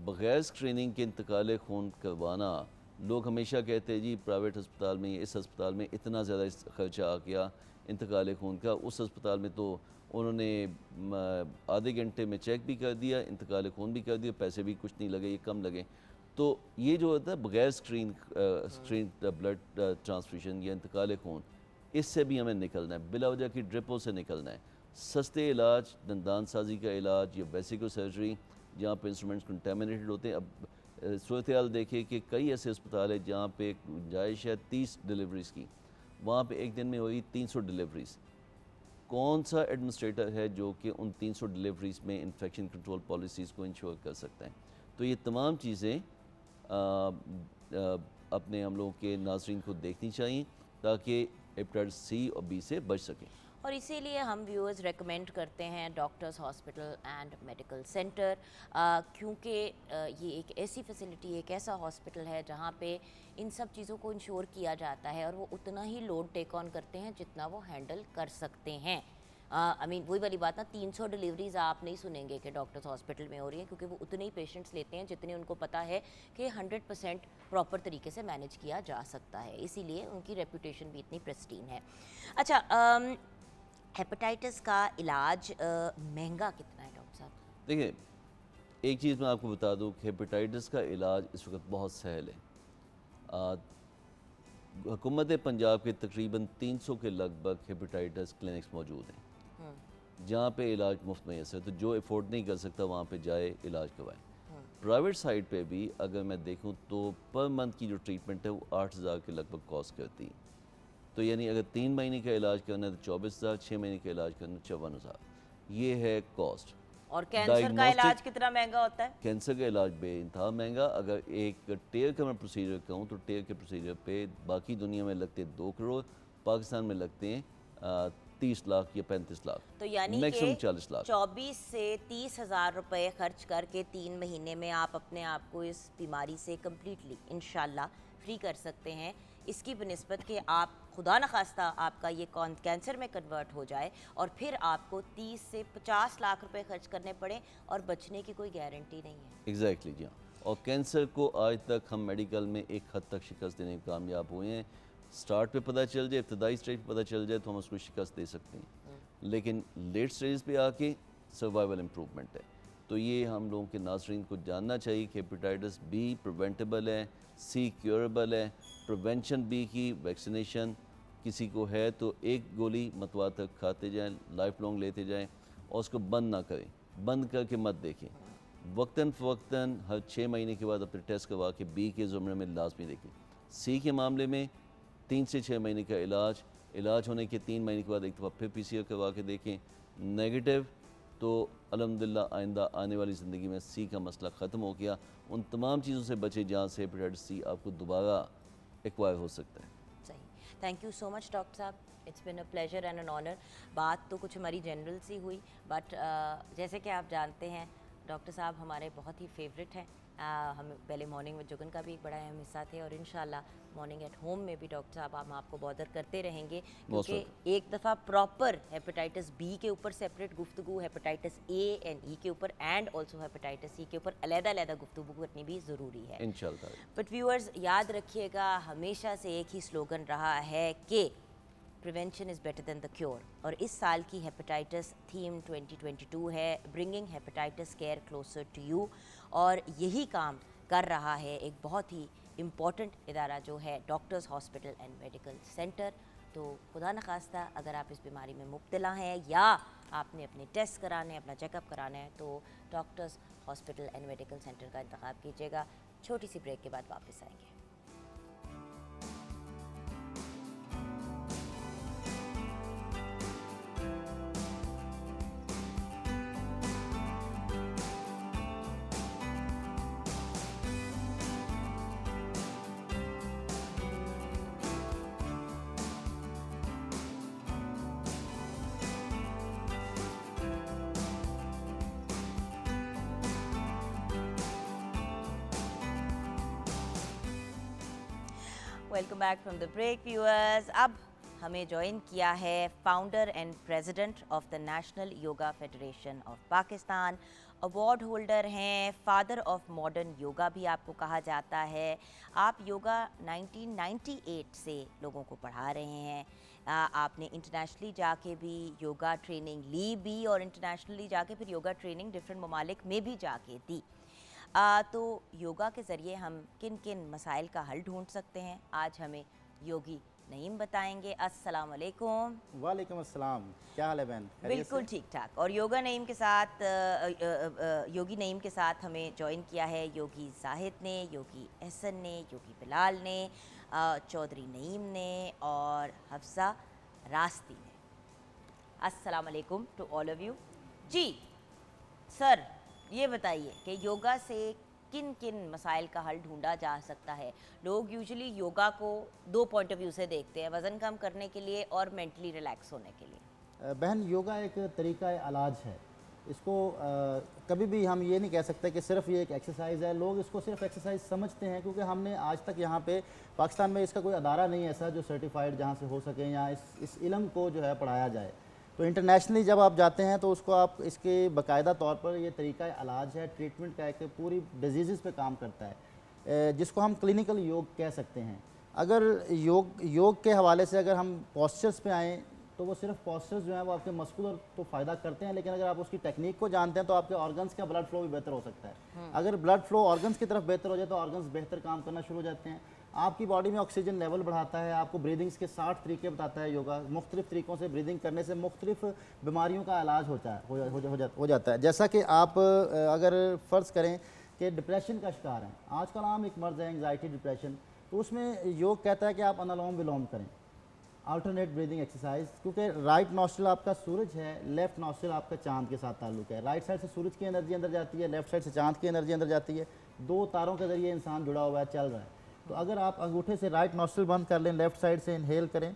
बगैर स्क्रीनिंग के इंतकाल खून करवाना, लोग हमेशा कहते हैं जी प्राइवेट अस्पताल में, इस अस्पताल में इतना ज़्यादा खर्चा आ गया इंतकाल खून का, उस अस्पताल में तो उन्होंने आधे घंटे में चेक भी कर दिया, इंतकाल खून भी कर दिया, पैसे भी कुछ नहीं लगे, ये कम लगे। तो ये जो होता है बगैर स्क्रीन ब्लड ट्रांसफ्यूशन या इंतकाल खून, इससे भी हमें निकलना है, बिला वजह की ड्रिपों से निकलना है। सस्ते इलाज, दंदान साजी का इलाज या वेसिको सर्जरी जहाँ पे इंस्ट्रूमेंट्स कंटेमिनेटेड होते हैं। अब सूरत हाल देखिए कि कई ऐसे अस्पताल है जहाँ पे गुंजाइश है 30 डिलीवरीज़ की, वहाँ पे एक दिन में हुई 300 डिलीवरीज़। कौन सा एडमिनिस्ट्रेटर है जो कि उन 300 डिलीवरीज़ में इन्फेक्शन कंट्रोल पॉलिसीज़ को इंश्योर कर सकता है? तो ये तमाम चीज़ें अपने हम लोगों के नाज़रीन को देखनी चाहिए ताकि हेपेटाइटिस सी और बी से बच सकें। और इसीलिए हम व्यूअर्स रेकमेंड करते हैं doctors hospital and medical centre, क्योंकि ये एक ऐसी फैसिलिटी, एक ऐसा हॉस्पिटल है जहाँ पे इन सब चीज़ों को इंश्योर किया जाता है और वो उतना ही लोड टेक ऑन करते हैं जितना वो हैंडल कर सकते हैं। आई मीन वही वाली बात ना, 300 डिलीवरीज आप नहीं सुनेंगे कि डॉक्टर्स हॉस्पिटल में हो रही हैं, क्योंकि वो उतने ही पेशेंट्स लेते हैं जितने उनको पता है कि 100% प्रॉपर तरीके से मैनेज किया जा सकता है, इसीलिए उनकी रेपुटेशन भी इतनी प्रेस्टीन है। अच्छा, हेपेटाइटिस का इलाज महंगा कितना है डॉक्टर साहब? देखिए, एक चीज़ मैं आपको बता दूं कि हेपेटाइटिस का इलाज इस वक्त बहुत सहल है। हुकूमत पंजाब के तकरीबन 300 के लगभग हेपेटाइटिस क्लिनिक्स मौजूद हैं जहाँ पे इलाज मुफ्त मैसर है। तो जो अफोर्ड नहीं कर सकता वहाँ पे जाए इलाज करवाए। प्राइवेट साइड पे भी अगर मैं देखूँ तो पर मंथ की जो ट्रीटमेंट है वो 8,000 के लगभग कॉस्ट करती है। तो यानी अगर 3 महीने का इलाज करना है तो 24,000, 6 महीने का इलाज करना है 54,000, ये है कॉस्ट। और कैंसर का Diagnostic- इलाज कितना महंगा होता है? कैंसर का इलाज बेइंतहा महंगा। अगर एक टेयर का मैं प्रोसीजर कहूँ तो टेयर के प्रोसीजर पे बाकी दुनिया में लगते हैं 2 करोड़, पाकिस्तान में लगते हैं 30 लाख या 35 लाख, तो यानी मैक्सिमम कि 40 लाख। 24 से 30,000 रुपए खर्च करके 3 महीने में आप अपने आप को इस बीमारी से कम्प्लीटली इंशाल्लाह फ्री कर सकते हैं। इसकी बनिस्बत कि आप खुदा न खास्ता आपका ये कैंसर में कन्वर्ट हो जाए और फिर आपको 30 से 50 लाख रुपए खर्च करने पड़े और बचने की कोई गारंटी नहीं है। एग्जैक्टली जी हाँ। और कैंसर को आज तक हम मेडिकल में एक हद तक शिकस्त देने में कामयाब हुए हैं। स्टार्ट पे पता चल जाए, इब्तदाई स्टेज पे पता चल जाए तो हम उसको शिकस्त दे सकते हैं, लेकिन लेट स्टेज पे आके सर्वाइवल इम्प्रूवमेंट है। तो ये हम लोगों के नाज़रीन को जानना चाहिए कि हेपेटाइटिस बी प्रिवेंटेबल है, सी क्योरेबल है। प्रिवेंशन बी की वैक्सीनेशन किसी को है तो एक गोली मतवा तक खाते जाएं, लाइफ लॉन्ग लेते जाएं और उसको बंद ना करें, बंद करके मत देखें। वक्तन फ़वक्तन हर 6 महीने के बाद अपने टेस्ट करवा के बी के ज़ुमरे में लाजमी देखें। सी के मामले में 3 से 6 महीने का इलाज होने के 3 महीने के बाद एक दफ़ा फिर PCR करवा के देखें। नेगेटिव तो अल्हम्दुलिल्लाह आइंदा आने वाली ज़िंदगी में सी का मसला ख़त्म हो गया। उन तमाम चीज़ों से बचे जहाँ से हेपेटाइटिस सी आपको दोबारा एक्वायर हो सकता है। सही, thank you so much doctor साहब, it's been a pleasure and an honour. बात तो कुछ हमारी जनरल सी हुई, बट जैसे कि आप जानते हैं डॉक्टर साहब हमारे बहुत ही फेवरेट हैं। हम पहले मॉर्निंग में जुगन का भी एक बड़ा अहम हिस्सा थे और इंशाल्लाह मॉर्निंग एट होम में भी डॉक्टर साहब हम आपको बॉदर करते रहेंगे, क्योंकि एक दफ़ा प्रॉपर हेपेटाइटिस बी के ऊपर सेपरेट गुफ्तगू, हेपेटाइटिस ए एंड ई के ऊपर एंड ऑल्सो हेपेटाइटिस सी के ऊपर अलग-अलग गुफ्तगू करनी भी ज़रूरी है इंशाल्लाह। बट व्यूअर्स याद रखिएगा, हमेशा से एक ही स्लोगन रहा है कि prevention is better than the cure, और इस साल की हेपेटाइटिस थीम 2022 है bringing hepatitis care closer to you, और यही काम कर रहा है एक बहुत ही इम्पॉर्टेंट इदारा जो है doctors hospital and medical centre. तो खुदा न खास्ता अगर आप इस बीमारी में मुब्तला हैं या आपने अपने टेस्ट कराने अपना चेकअप कराना है तो doctors hospital and medical centre का इंतखाब कीजिएगा। छोटी सी ब्रेक के बाद वापस आएंगे। Welcome back from the break viewers. अब हमें ज्वाइन किया है founder and president of the national yoga federation of Pakistan, award holder हैं, फादर ऑफ मॉडर्न योगा भी आपको कहा जाता है। आप योगा 1998 से लोगों को पढ़ा रहे हैं। आपने इंटरनेशनली जाके भी योगा ट्रेनिंग ली भी और इंटरनेशनली जाके फिर योगा ट्रेनिंग डिफरेंट ममालिक में भी जाके दी। तो योगा के ज़रिए हम किन किन मसाइल का हल ढूंढ सकते हैं, आज हमें योगी नईम बताएंगे। अस्सलाम वालेकुम। वालेकुम अस्सलाम, क्या हाल है बहन? बिल्कुल ठीक ठाक। और योगी नईम के साथ हमें ज्वाइन किया है योगी जाहिद ने, योगी एहसन ने, योगी बिलाल ने, चौधरी नईम ने और हफ्सा रास्ती ने। अस्सलाम वालेकुम टू ऑल ऑफ यू। जी सर, ये बताइए कि योगा से किन किन मसाइल का हल ढूंढा जा सकता है। लोग यूजुअली योगा को दो पॉइंट ऑफ व्यू से देखते हैं, वज़न कम करने के लिए और मेंटली रिलैक्स होने के लिए। बहन, योगा एक तरीका इलाज है। इसको कभी भी हम ये नहीं कह सकते कि सिर्फ ये एक एक्सरसाइज है। लोग इसको सिर्फ एक्सरसाइज समझते हैं क्योंकि हमने आज तक यहाँ पे पाकिस्तान में इसका कोई अदारा नहीं है ऐसा जो सर्टिफाइड जहाँ से हो सके या इस इल्म को जो है पढ़ाया जाए। तो इंटरनेशनली जब आप जाते हैं तो उसको आप इसके बाकायदा तौर पर ये तरीका इलाज है, ट्रीटमेंट का एक पूरी डिजीज़ पे काम करता है, जिसको हम क्लिनिकल योग कह सकते हैं। अगर योग के हवाले से अगर हम पॉस्चर्स पे आएँ तो वो सिर्फ पॉस्चर्स जो हैं वो आपके मस्कुलर तो फ़ायदा करते हैं, लेकिन अगर आप उसकी टेक्निक को जानते हैं तो आपके ऑर्गन्स का ब्लड फ्लो भी बेहतर हो सकता है। अगर ब्लड फ्लो ऑर्गन्स की तरफ बेहतर हो जाए तो ऑर्गन्स बेहतर काम करना शुरू हो जाते हैं। आपकी बॉडी में ऑक्सीजन लेवल बढ़ाता है, आपको ब्रीदिंग्स के 60 तरीके बताता है योगा। मुख्तलिफ तरीक़ों से ब्रीदिंग करने से मुख्तलिफ बीमारियों का इलाज होता है हो जाता है। जैसा कि आप अगर फ़र्ज़ करें कि डिप्रेशन का शिकार हैं, आजकल आम एक मर्ज़ है एंग्जाइटी डिप्रेशन, तो उसमें योग कहता है कि आप अनुलोम विलोम करें, अल्टरनेट ब्रीदिंग एक्सरसाइज। क्योंकि राइट नॉस्ट्रिल आपका सूरज है, लेफ्ट नॉस्ट्रिल आपका चांद के साथ ताल्लुक़ है। राइट साइड से सूरज की एनर्जी अंदर जाती है, लेफ्ट साइड से चांद की एनर्जी अंदर जाती है। दो तारों के ज़रिए इंसान जुड़ा हुआ है, चल रहा है। तो अगर आप अंगूठे से राइट नॉस्ट्रिल बंद कर लें, लेफ़्ट साइड से इनहेल करें,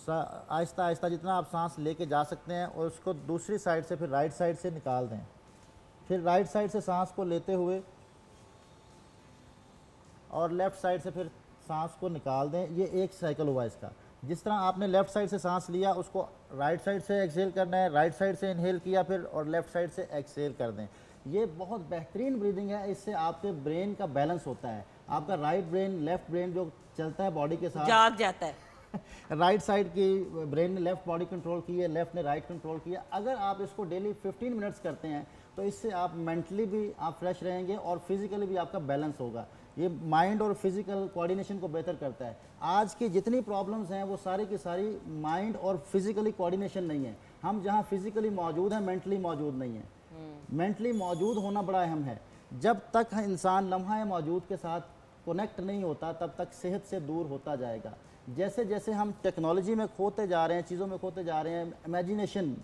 आहिस्ता आहिस्ता जितना आप सांस लेके जा सकते हैं, और उसको दूसरी साइड से फिर राइट साइड से निकाल दें। फिर राइट साइड से सांस को लेते हुए और लेफ़्ट साइड से फिर सांस को निकाल दें। ये एक साइकिल हुआ इसका। जिस तरह आपने लेफ़्ट साइड से सांस लिया उसको राइट साइड से एक्सहेल करना है, राइट साइड से इनहेल किया फिर, और लेफ़्ट साइड से एक्सहेल कर दें। ये बहुत बेहतरीन ब्रीदिंग है। इससे आपके ब्रेन का बैलेंस होता है। आपका राइट ब्रेन लेफ़्ट ब्रेन जो चलता है बॉडी के साथ जाग जाता है। राइट साइड की ब्रेन ने लेफ़्ट बॉडी कंट्रोल की है, लेफ़्ट ने राइट कंट्रोल किया। अगर आप इसको डेली 15 मिनट्स करते हैं तो इससे आप मेंटली भी आप फ्रेश रहेंगे और फिज़िकली भी आपका बैलेंस होगा। ये माइंड और फिज़िकल कोऑर्डिनेशन को बेहतर करता है। आज की जितनी प्रॉब्लम्स हैं वो सारी की सारी माइंड और फिज़िकली कोऑर्डिनेशन नहीं है। हम जहाँ फिज़िकली मौजूद हैं मेंटली मौजूद नहीं है। मेंटली मौजूद होना बड़ा अहम है। जब तक इंसान लम्हा मौजूद के साथ कनेक्ट नहीं होता तब तक सेहत से दूर होता जाएगा। जैसे जैसे हम टेक्नोलॉजी में खोते जा रहे हैं, चीज़ों में खोते जा रहे हैं, इमेजिनेशन,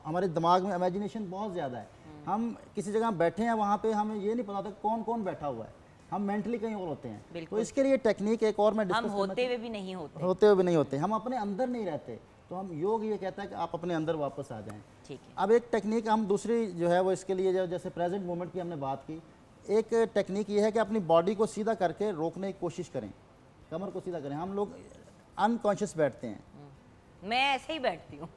हमारे दिमाग में इमेजिनेशन बहुत ज़्यादा है। हम किसी जगह बैठे हैं, वहाँ पे हमें ये नहीं पता होता कौन कौन बैठा हुआ है, हम मेंटली कहीं और होते हैं। तो इसके लिए टेक्निक एक और मैं हम होते हुए भी नहीं होते, हम अपने अंदर नहीं रहते। तो हम योग ये कहता है कि आप अपने अंदर वापस आ जाएं। ठीक है। अब एक टेक्निक हम दूसरी जो है वो इसके लिए जैसे प्रेजेंट मोमेंट की हमने बात की, एक टेक्निक ये है कि अपनी बॉडी को सीधा करके रोकने की कोशिश करें, कमर को सीधा करें। हम लोग अनकॉन्शियस बैठते हैं, मैं ऐसे ही बैठती हूँ।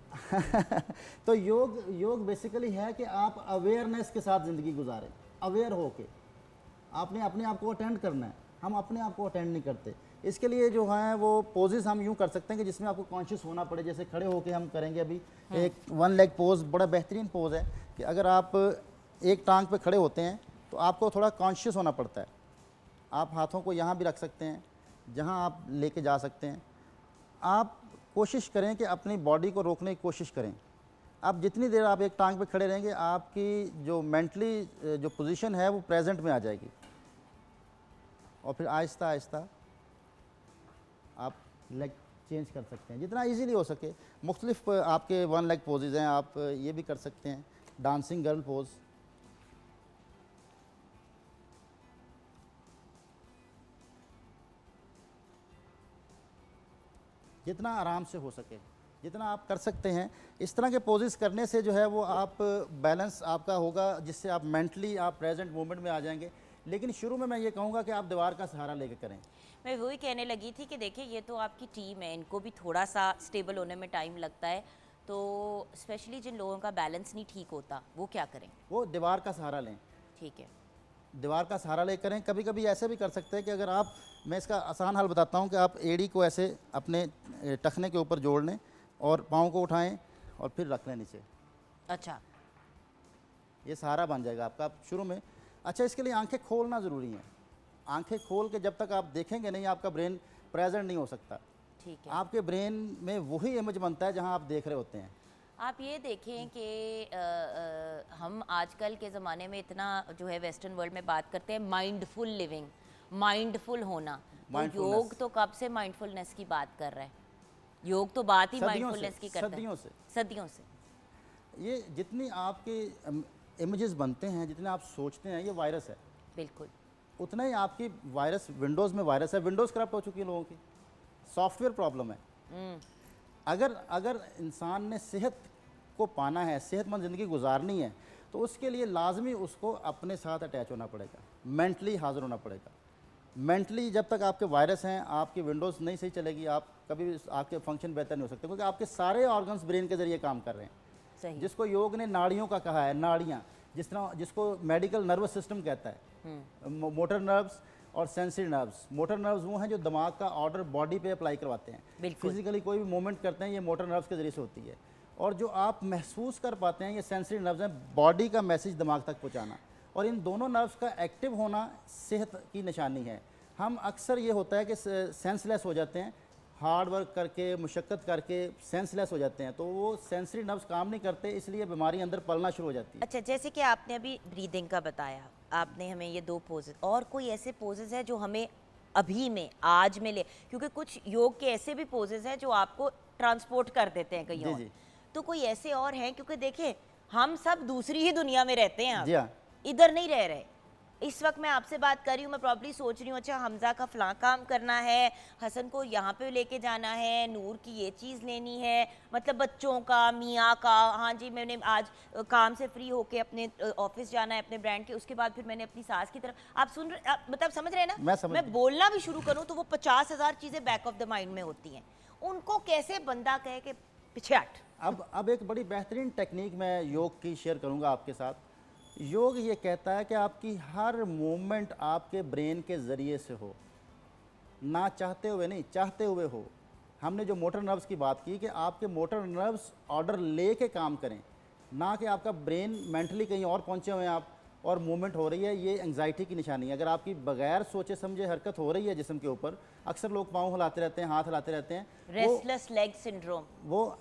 तो योग बेसिकली है कि आप अवेयरनेस के साथ ज़िंदगी गुजारें, अवेयर हो के आपने अपने आप को अटेंड करना है। हम अपने आप को अटेंड नहीं करते। इसके लिए जो है वो पोजेस हम यूँ कर सकते हैं कि जिसमें आपको कॉन्शियस होना पड़े। जैसे खड़े होके हम करेंगे अभी एक 1 लेग पोज, बड़ा बेहतरीन पोज है कि अगर आप एक टांग पे खड़े होते हैं तो आपको थोड़ा कॉन्शियस होना पड़ता है। आप हाथों को यहाँ भी रख सकते हैं जहाँ आप लेके जा सकते हैं, आप कोशिश करें कि अपनी बॉडी को रोकने की कोशिश करें। आप जितनी देर आप एक टांग पे खड़े रहेंगे, आपकी जो मेंटली जो पोजीशन है वो प्रेजेंट में आ जाएगी, और फिर आहिस्ता आहिस्ता आप लेग चेंज कर सकते हैं जितना इजीली हो सके। मुख्तलिफ आपके वन लेग पोजेज हैं, आप ये भी कर सकते हैं, डांसिंग गर्ल पोज। जितना आराम से हो सके, जितना आप कर सकते हैं, इस तरह के पोजेस करने से जो है वो आप बैलेंस आपका होगा, जिससे आप मेंटली आप प्रेजेंट मोमेंट में आ जाएंगे। लेकिन शुरू में मैं ये कहूँगा कि आप दीवार का सहारा लेकर करें। मैं वही कहने लगी थी कि देखिए ये तो आपकी टीम है, इनको भी थोड़ा सा स्टेबल होने में टाइम लगता है, तो स्पेशली जिन लोगों का बैलेंस नहीं ठीक होता वो क्या करें? वो दीवार का सहारा लें। ठीक है, दीवार का सहारा ले करें। कभी कभी ऐसे भी कर सकते हैं कि अगर आप, मैं इसका आसान हल बताता हूं कि आप एड़ी को ऐसे अपने टखने के ऊपर जोड़ लें और पाँव को उठाएं और फिर रख लें नीचे, अच्छा ये सहारा बन जाएगा आपका। आप शुरू में, अच्छा इसके लिए आंखें खोलना ज़रूरी है। आंखें खोल के जब तक आप देखेंगे नहीं, आपका ब्रेन प्रेजेंट नहीं हो सकता। ठीक है। आपके ब्रेन में वही इमेज बनता है जहाँ आप देख रहे होते हैं। आप ये देखें कि हम आजकल के ज़माने में इतना जो है वेस्टर्न वर्ल्ड में बात करते हैं माइंडफुल लिविंग, माइंडफुल होना, तो Mindfulness। योग तो कब से माइंडफुलनेस की बात कर रहा है? योग तो बात ही सदियों माइंडफुलनेस की से, करता सदियों है। से। सदियों से। ये जितनी आपके इमेजेस बनते हैं, जितने आप सोचते हैं, ये वायरस है। बिल्कुल। उतना ही आपकी वायरस, विंडोज़ में वायरस है, विंडोज़ करप्ट हो चुकी है लोगों की, सॉफ्टवेयर प्रॉब्लम है। अगर इंसान ने सेहत को पाना है, सेहतमंद ज़िंदगी गुजारनी है, तो उसके लिए लाजमी उसको अपने साथ अटैच होना पड़ेगा, मेंटली हाजिर होना पड़ेगा। मेंटली जब तक आपके वायरस हैं, आपकी विंडोज़ नहीं सही चलेगी, आप कभी आपके फंक्शन बेहतर नहीं हो सकते, क्योंकि आपके सारे ऑर्गन्स ब्रेन के ज़रिए काम कर रहे हैं। सही। जिसको योग ने नाड़ियों का कहा है, नाड़ियाँ, जिसको मेडिकल नर्वस सिस्टम कहता है, मोटर नर्व्स और सेंसरी नर्व्स। मोटर नर्व्स वो हैं जो दिमाग का ऑर्डर बॉडी पे अप्लाई करवाते हैं। बिल्कुल। फिजिकली कोई भी मूवमेंट करते हैं, ये मोटर नर्व्स के जरिए से होती है। और जो आप महसूस कर पाते हैं, ये सेंसरी नर्व्स हैं, बॉडी का मैसेज दिमाग तक पहुंचाना। और इन दोनों नर्व्स का एक्टिव होना सेहत की निशानी है। हम अक्सर ये होता है कि सेंसलेस हो जाते हैं, हार्ड वर्क करके, मुशक्क़त करके सेंसलेस हो जाते हैं, तो वो सेंसरी नर्व्स काम नहीं करते, इसलिए बीमारी अंदर पलना शुरू हो जाती है। अच्छा, जैसे कि आपने अभी ब्रीदिंग का बताया, आपने हमें ये 2 पोजेज, और कोई ऐसे पोजेज है जो हमें अभी में, आज में ले, क्योंकि कुछ योग के ऐसे भी पोजेज हैं जो आपको ट्रांसपोर्ट कर देते हैं कहीं जी, और, जी। तो कोई ऐसे और हैं? क्योंकि देखिए हम सब दूसरी ही दुनिया में रहते हैं, जी हाँ। अब इधर नहीं रह रहे। इस वक्त मैं आपसे बात कर रही हूँ, मैं प्रॉब्ली सोच रही हूँ अच्छा हमजा का फलां काम करना है, हसन को यहाँ पे लेके जाना है, नूर की ये चीज़ लेनी है, मतलब बच्चों का, मियाँ का, हाँ जी मैंने आज काम से फ्री होके अपने ऑफिस जाना है अपने ब्रांड के, उसके बाद फिर मैंने अपनी सास की तरफ, आप सुन रहे, मतलब समझ रहे हैं ना? मैं बोलना भी शुरू करूँ तो वो 50,000 चीज़ें बैक ऑफ द माइंड में होती हैं। उनको कैसे बंदा कहे कि पीछे हट? अब एक बड़ी बेहतरीन टेक्निक मैं योग की शेयर करूंगा आपके साथ। योग ये कहता है कि आपकी हर मूवमेंट आपके ब्रेन के ज़रिए से हो, ना चाहते हुए नहीं, चाहते हुए हो। हमने जो मोटर नर्व्स की बात की कि आपके मोटर नर्व्स ऑर्डर ले के काम करें, ना कि आपका ब्रेन मेंटली कहीं और पहुंचे हुए हैं आप और मूवमेंट हो रही है। ये एंग्जाइटी की निशानी है। अगर आपकी बगैर सोचे समझे हरकत हो रही है जिस्म के ऊपर, अक्सर लोग पाँव हिलाते रहते हैं, हाथ हिलाते रहते हैं, रेस्टलेस लेग सिंड्रोम, वो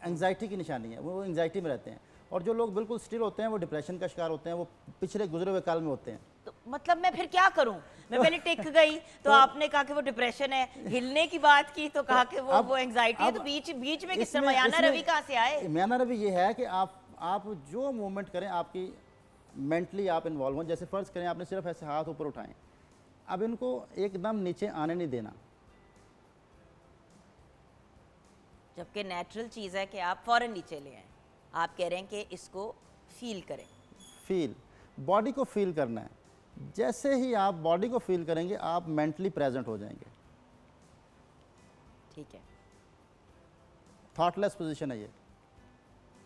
एंग्जाइटी की निशानी है, वो एंग्जाइटी में रहते हैं। और जो लोग बिल्कुल स्टिल होते हैं वो डिप्रेशन का शिकार होते हैं, वो पिछले गुजरे हुए काल में होते हैं। तो मतलब मैं फिर क्या करूं? मैं पहले टिक गई तो आपने कहा कि वो डिप्रेशन है, हिलने की बात की तो कहा कि वो एंग्जाइटी है, तो बीच में किस तरह मयाना रवि कहाँ से आए? मयाना रवि ये है कि आप जो मूवमेंट करें, आपकी मेंटली आप इन्वॉल्व हों। जैसे फ़र्ज़ करें आपने सिर्फ ऐसे हाथ ऊपर उठाएं, अब इनको एकदम नीचे आने नहीं देना, जबकि नेचुरल चीज़ है कि आप फौरन नीचे ले आए। आप कह रहे हैं कि इसको फील करें, फील, बॉडी को फील करना है। जैसे ही आप बॉडी को फील करेंगे, आप मेंटली प्रेजेंट हो जाएंगे। ठीक है। थॉटलेस पोजीशन है ये।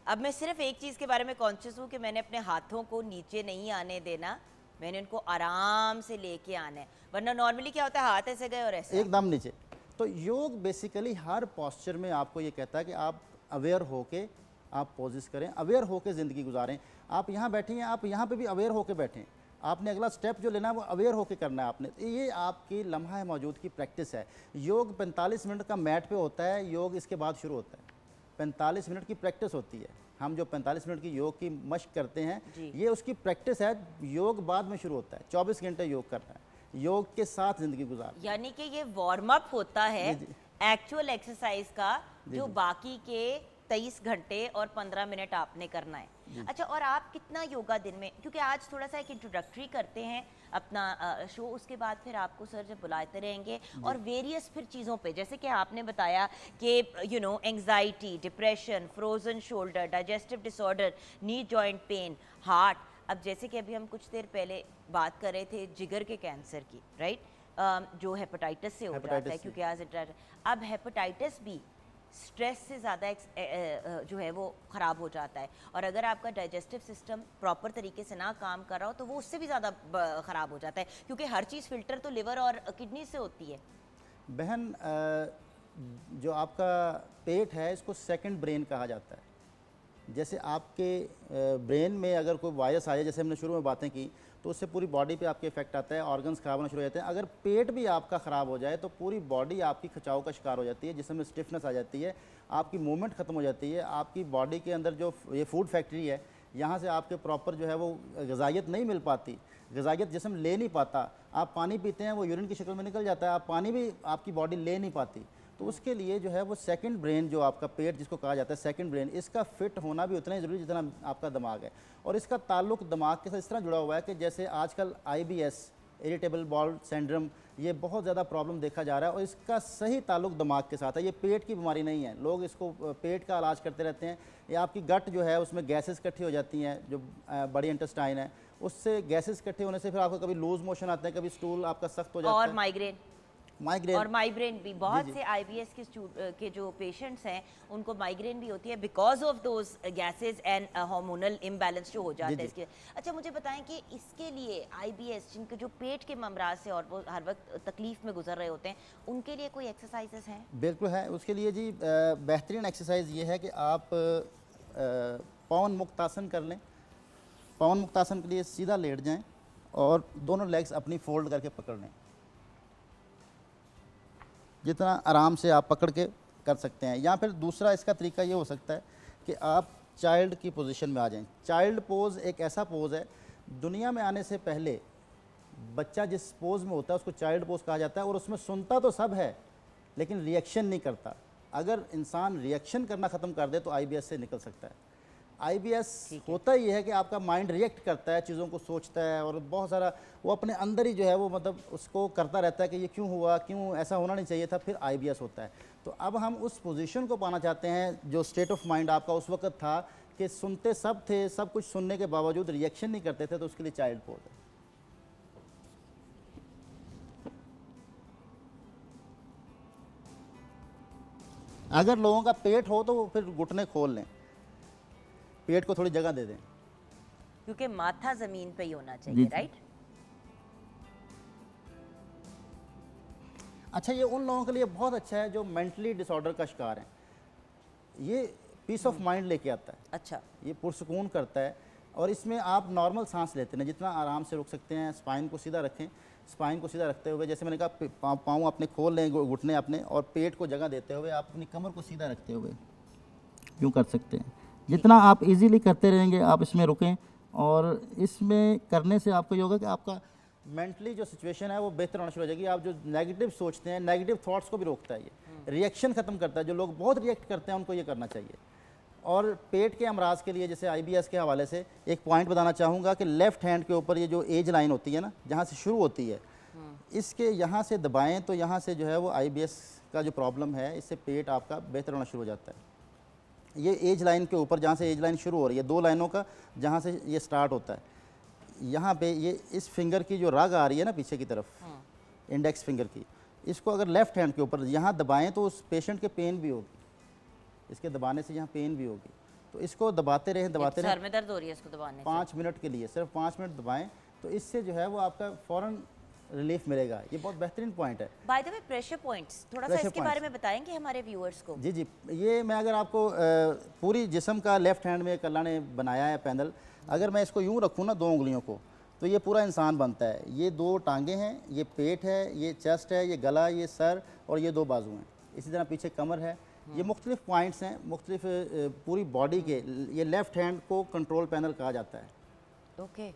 अब मैं सिर्फ एक चीज़ के बारे में कॉन्शियस हूँ कि मैंने अपने हाथों को नीचे नहीं आने देना, मैंने उनको आराम से लेके आना है, वरना नॉर्मली क्या होता है हाथ ऐसे गए और ऐसे एकदम नीचे। तो योग बेसिकली हर पॉस्चर में आपको ये कहता है कि आप अवेयर होके आप पोजेस करें, अवेयर होके ज़िंदगी गुजारें। आप यहाँ बैठे हैं, आप यहाँ पे भी अवेयर होके बैठें। आपने अगला स्टेप जो लेना है वो अवेयर होकर करना है आपने। तो ये आपकी लम्हा मौजूद की प्रैक्टिस है। योग 45 मिनट का मैट पे होता है, योग इसके बाद शुरू होता है। 45 मिनट की प्रैक्टिस होती है। हम जो 45 मिनट की योग की मश्क करते हैं, ये उसकी प्रैक्टिस है। योग बाद में शुरू होता है। 24 घंटे योग करना है, योग के साथ ज़िंदगी गुजार। यानी कि ये वार्म अप होता है एक्चुअल एक्सरसाइज का, जो बाकी के 23 घंटे और 15 मिनट आपने करना है। अच्छा, और आप कितना योगा दिन में, क्योंकि आज थोड़ा सा एक इंट्रोडक्टरी करते हैं अपना शो, उसके बाद फिर आपको सर जब बुलाते रहेंगे और वेरियस फिर चीज़ों पे, जैसे कि आपने बताया कि you know anxiety, depression, frozen shoulder, digestive disorder, knee joint pain, heart. अब जैसे कि अभी हम कुछ देर पहले बात कर रहे थे जिगर के कैंसर की, राइट, जो हेपेटाइटिस से हो जाता है, क्योंकि आज अब हेपेटाइटिस भी स्ट्रेस से ज़्यादा जो है वो ख़राब हो जाता है, और अगर आपका डाइजेस्टिव सिस्टम प्रॉपर तरीके से ना काम कर रहा हो तो वो उससे भी ज़्यादा ख़राब हो जाता है, क्योंकि हर चीज़ फ़िल्टर तो लिवर और किडनी से होती है। बहन, जो आपका पेट है इसको सेकंड ब्रेन कहा जाता है। जैसे आपके ब्रेन में अगर कोई वायरस आ जाए, जैसे हमने शुरू में बातें की, तो उससे पूरी बॉडी पे आपके इफेक्ट आता है, ऑर्गन्स खराब होना शुरू हो जाते हैं। अगर पेट भी आपका ख़राब हो जाए तो पूरी बॉडी आपकी खिंचाव का शिकार हो जाती है, जिसमें स्टिफनेस आ जाती है, आपकी मूवमेंट ख़त्म हो जाती है। आपकी बॉडी के अंदर जो ये फूड फैक्ट्री है, यहाँ से आपके प्रॉपर जो है वो ग़िज़ाइयत नहीं मिल पाती, ग़िज़ाइयत जिस्म ले नहीं पाता। आप पानी पीते हैं, वो यूरिन की शक्ल में निकल जाता है, आप पानी भी आपकी बॉडी ले नहीं पाती। तो उसके लिए जो है वो सेकंड ब्रेन, जो आपका पेट जिसको कहा जाता है सेकंड ब्रेन, इसका फिट होना भी उतना ही ज़रूरी जितना आपका दिमाग है। और इसका ताल्लुक दिमाग के साथ इस तरह जुड़ा हुआ है कि जैसे आजकल IBS, इरिटेबल बाउल सिंड्रोम, ये बहुत ज़्यादा प्रॉब्लम देखा जा रहा है, और इसका सही ताल्लुक दिमाग के साथ है। ये पेट की बीमारी नहीं है, लोग इसको पेट का इलाज करते रहते हैं। या आपकी गट जो है उसमें गैसेस इकट्ठी हो जाती हैं, जो बड़ी इंटेस्टाइन है, उससे गैसेस इकट्ठे होने से फिर आपको कभी लूज मोशन आते हैं, कभी स्टूल आपका सख्त हो जाता है, और माइग्रेन और माइग्रेन भी बहुत से IBS के जो पेशेंट्स हैं उनको माइग्रेन भी होती है because of those gases and hormonal imbalance जो हो जाता है इसके। अच्छा, मुझे बताएं कि इसके लिए IBS जिनके जो पेट के अमराज से और वो हर वक्त तकलीफ में गुजर रहे होते हैं, उनके लिए कोई एक्सरसाइजेस हैं? बिल्कुल है। उसके लिए जी बेहतरीन एक्सरसाइज ये है कि आप पवन मुक्तासन कर लें। पवन मुक्तासन के लिए सीधा लेट जाएं और दोनों लेग्स अपनी फोल्ड करके पकड़ लें। जितना आराम से आप पकड़ के कर सकते हैं। या फिर दूसरा इसका तरीका ये हो सकता है कि आप चाइल्ड की पोजीशन में आ जाएं। चाइल्ड पोज एक ऐसा पोज है, दुनिया में आने से पहले बच्चा जिस पोज में होता है उसको चाइल्ड पोज कहा जाता है, और उसमें सुनता तो सब है लेकिन रिएक्शन नहीं करता। अगर इंसान रिएक्शन करना ख़त्म कर दे तो IBS से निकल सकता है। IBS होता ही है कि आपका माइंड रिएक्ट करता है, चीज़ों को सोचता है, और बहुत सारा वो अपने अंदर ही जो है वो मतलब उसको करता रहता है कि ये क्यों हुआ, क्यों ऐसा होना नहीं चाहिए था, फिर IBS होता है। तो अब हम उस पोजीशन को पाना चाहते हैं जो स्टेट ऑफ माइंड आपका उस वक्त था कि सुनते सब थे, सब कुछ सुनने के बावजूद रिएक्शन नहीं करते थे, तो उसके लिए चाइल्ड पोज है। अगर लोगों का पेट हो तो फिर घुटने खोल लें, पेट को थोड़ी जगह दे दें, क्योंकि माथा जमीन पे ही होना चाहिए, राइट? अच्छा, ये उन लोगों के लिए बहुत अच्छा है जो मेंटली डिसऑर्डर का शिकार हैं। ये पीस ऑफ माइंड लेके आता है। अच्छा, ये पुरसकून करता है, और इसमें आप नॉर्मल सांस लेते हैं, जितना आराम से रुक सकते हैं। स्पाइन को सीधा रखें, स्पाइन को सीधा रखते हुए, जैसे मैंने कहा, पाँव अपने खोल लें, घुटने अपने, और पेट को जगह देते हुए आप अपनी कमर को सीधा रखते हुए यूँ कर सकते हैं। जितना आप इजीली करते रहेंगे, आप इसमें रुकें, और इसमें करने से आपको ये होगा कि आपका मेंटली जो सिचुएशन है वो बेहतर होना शुरू हो जाएगी। आप जो नेगेटिव सोचते हैं, नेगेटिव थॉट्स को भी रोकता है, ये रिएक्शन ख़त्म करता है। जो लोग बहुत रिएक्ट करते हैं उनको ये करना चाहिए। और पेट के अमराज के लिए जैसे IBS के हवाले से एक पॉइंट बताना चाहूँगा कि लेफ़्ट हैंड के ऊपर ये जो एज लाइन होती है ना, जहाँ से शुरू होती है, इसके यहाँ से दबाएं तो यहाँ से जो है वो IBS का जो प्रॉब्लम है, इससे पेट आपका बेहतर होना शुरू हो जाता है। ये एज लाइन के ऊपर, जहाँ से एज लाइन शुरू हो रही है, 2 लाइनों का जहाँ से ये स्टार्ट होता है, यहाँ पे ये इस फिंगर की जो रग आ रही है ना पीछे की तरफ, इंडेक्स फिंगर की, इसको अगर लेफ़्ट हैंड के ऊपर यहाँ दबाएं तो उस पेशेंट के पेन भी होगी, इसके दबाने से यहाँ पेन भी होगी। तो इसको दबाते रहें, दबाते रहें। सर में दर्द हो रही है इसको दबाने से? 5 मिनट के लिए, सिर्फ 5 मिनट दबाएं, तो इससे जो है वो आपका फ़ौरन रिलीफ मिलेगा। ये बहुत बेहतरीन पॉइंट है। By the way, pressure points थोड़ा सा इसके बारे में बताएंगे हमारे व्यूअर्स को? जी जी, ये मैं अगर आपको पूरी जिस्म का लेफ़्ट हैंड में अल्लाह ने बनाया है पैनल, अगर मैं इसको यूँ रखूँ ना 2 उंगलियों को, तो ये पूरा इंसान बनता है। ये 2 टांगे हैं, ये पेट है, ये चेस्ट है, ये गला, ये सर और ये 2 बाजू हैं। इसी तरह पीछे कमर है। ये मुख्तलिफ पॉइंट्स हैं, मुख्तलिफ पूरी बॉडी के। ये लेफ़्ट हैंड को कंट्रोल पैनल कहा जाता है। ओके।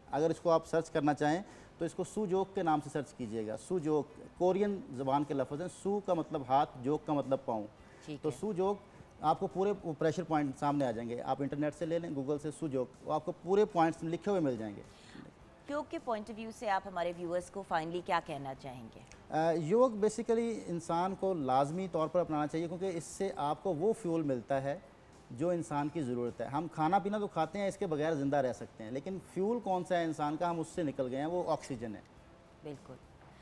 अगर इसको आप सर्च करना चाहें तो इसको सू जोक के नाम से सर्च कीजिएगा। सू जोक कोरियन ज़बान के लफ्ज़ हैं। सू का मतलब हाथ, जोक का मतलब पाँव। ठीक तो है। सू जोक आपको पूरे प्रेशर पॉइंट सामने आ जाएंगे। आप इंटरनेट से ले लें, गूगल से सू जोक, वो आपको पूरे पॉइंट्स लिखे हुए मिल जाएंगे। योग के पॉइंट ऑफ व्यू से आप हमारे व्यूअर्स को फाइनली क्या कहना चाहेंगे? योग बेसिकली इंसान को लाजमी तौर पर अपनाना चाहिए, क्योंकि इससे आपको वो फ्यूल मिलता है जो इंसान की ज़रूरत है। हम खाना पीना तो खाते हैं, इसके बगैर ज़िंदा रह सकते हैं, लेकिन फ्यूल कौन सा है इंसान का, हम उससे निकल गए हैं, वो ऑक्सीजन है। बिल्कुल।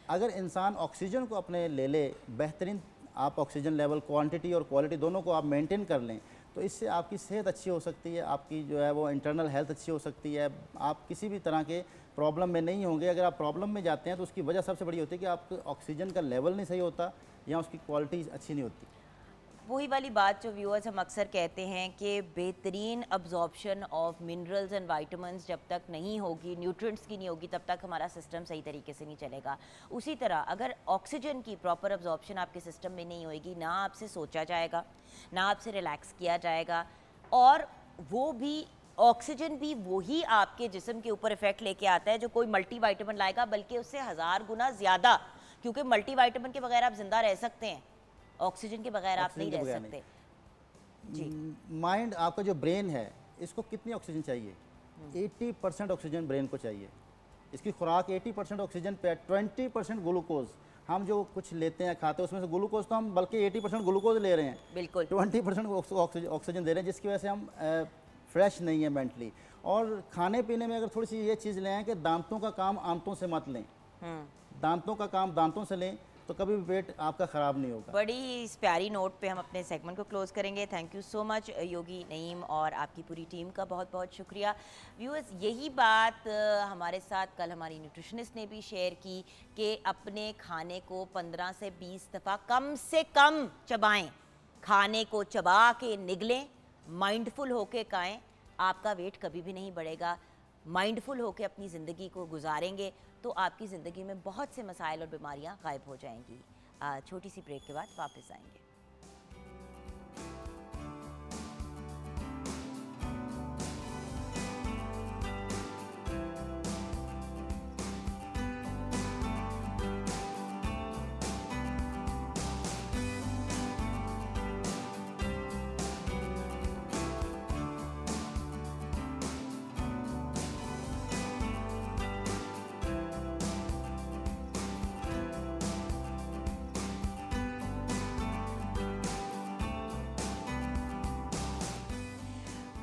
अगर इंसान ऑक्सीजन को अपने ले ले, बेहतरीन आप ऑक्सीजन लेवल, क्वांटिटी और क्वालिटी दोनों को आप मेंटेन कर लें, तो इससे आपकी सेहत अच्छी हो सकती है, आपकी जो है वो इंटरनल हेल्थ अच्छी हो सकती है। आप किसी भी तरह के प्रॉब्लम में नहीं होंगे। अगर आप प्रॉब्लम में जाते हैं तो उसकी वजह सबसे बड़ी होती है कि आपके ऑक्सीजन का लेवल नहीं सही होता या उसकी क्वालिटी अच्छी नहीं होती। वही वाली बात जो व्यूअर्स हम अक्सर कहते हैं कि बेहतरीन absorption of minerals and vitamins जब तक नहीं होगी, न्यूट्रिएंट्स की नहीं होगी, तब तक हमारा सिस्टम सही तरीके से नहीं चलेगा। उसी तरह अगर ऑक्सीजन की प्रॉपर अब्जॉर्प्शन आपके सिस्टम में नहीं होएगी, ना आपसे सोचा जाएगा, ना आपसे रिलैक्स किया जाएगा, और वो भी ऑक्सीजन भी वही आपके जिस्म के ऊपर इफेक्ट लेके आता है जो कोई मल्टीविटामिन लाएगा, बल्कि उससे 1000 गुना ज़्यादा, क्योंकि मल्टीविटामिन के बगैर आप जिंदा रह सकते हैं, ऑक्सीजन के बगैर आप नहीं रह सकते। जी। माइंड, आपका जो ब्रेन है, इसको कितनी ऑक्सीजन चाहिए? 80% ऑक्सीजन ब्रेन को चाहिए। इसकी खुराक 80% ऑक्सीजन पे, 20% ग्लूकोज। हम जो कुछ लेते हैं, खाते हैं, उसमें से ग्लूकोज तो हम बल्कि 80% ग्लूकोज ले रहे हैं, बिल्कुल। 20% ऑक्सीजन दे रहे हैं, जिसकी वजह से हम फ्रेश नहीं है मेंटली। और खाने पीने में अगर थोड़ी सी ये चीज़ लें कि दांतों का काम आंतों से मत लें, दांतों का काम दांतों से लें, तो कभी भी पेट आपका ख़राब नहीं होगा। बड़ी इस प्यारी नोट पे हम अपने सेगमेंट को क्लोज करेंगे। थैंक यू सो मच योगी नईम और आपकी पूरी टीम का बहुत बहुत शुक्रिया। व्यूअर्स, यही बात हमारे साथ कल हमारी न्यूट्रिशनिस्ट ने भी शेयर की कि अपने खाने को 15 से 20 दफ़ा कम से कम चबाएं, खाने को चबा के निगलें, माइंडफुल होके खाएं, आपका वेट कभी भी नहीं बढ़ेगा। माइंडफुल होके अपनी ज़िंदगी को गुजारेंगे तो आपकी ज़िंदगी में बहुत से मसाइल और बीमारियां गायब हो जाएंगी। छोटी सी ब्रेक के बाद वापस आएंगे।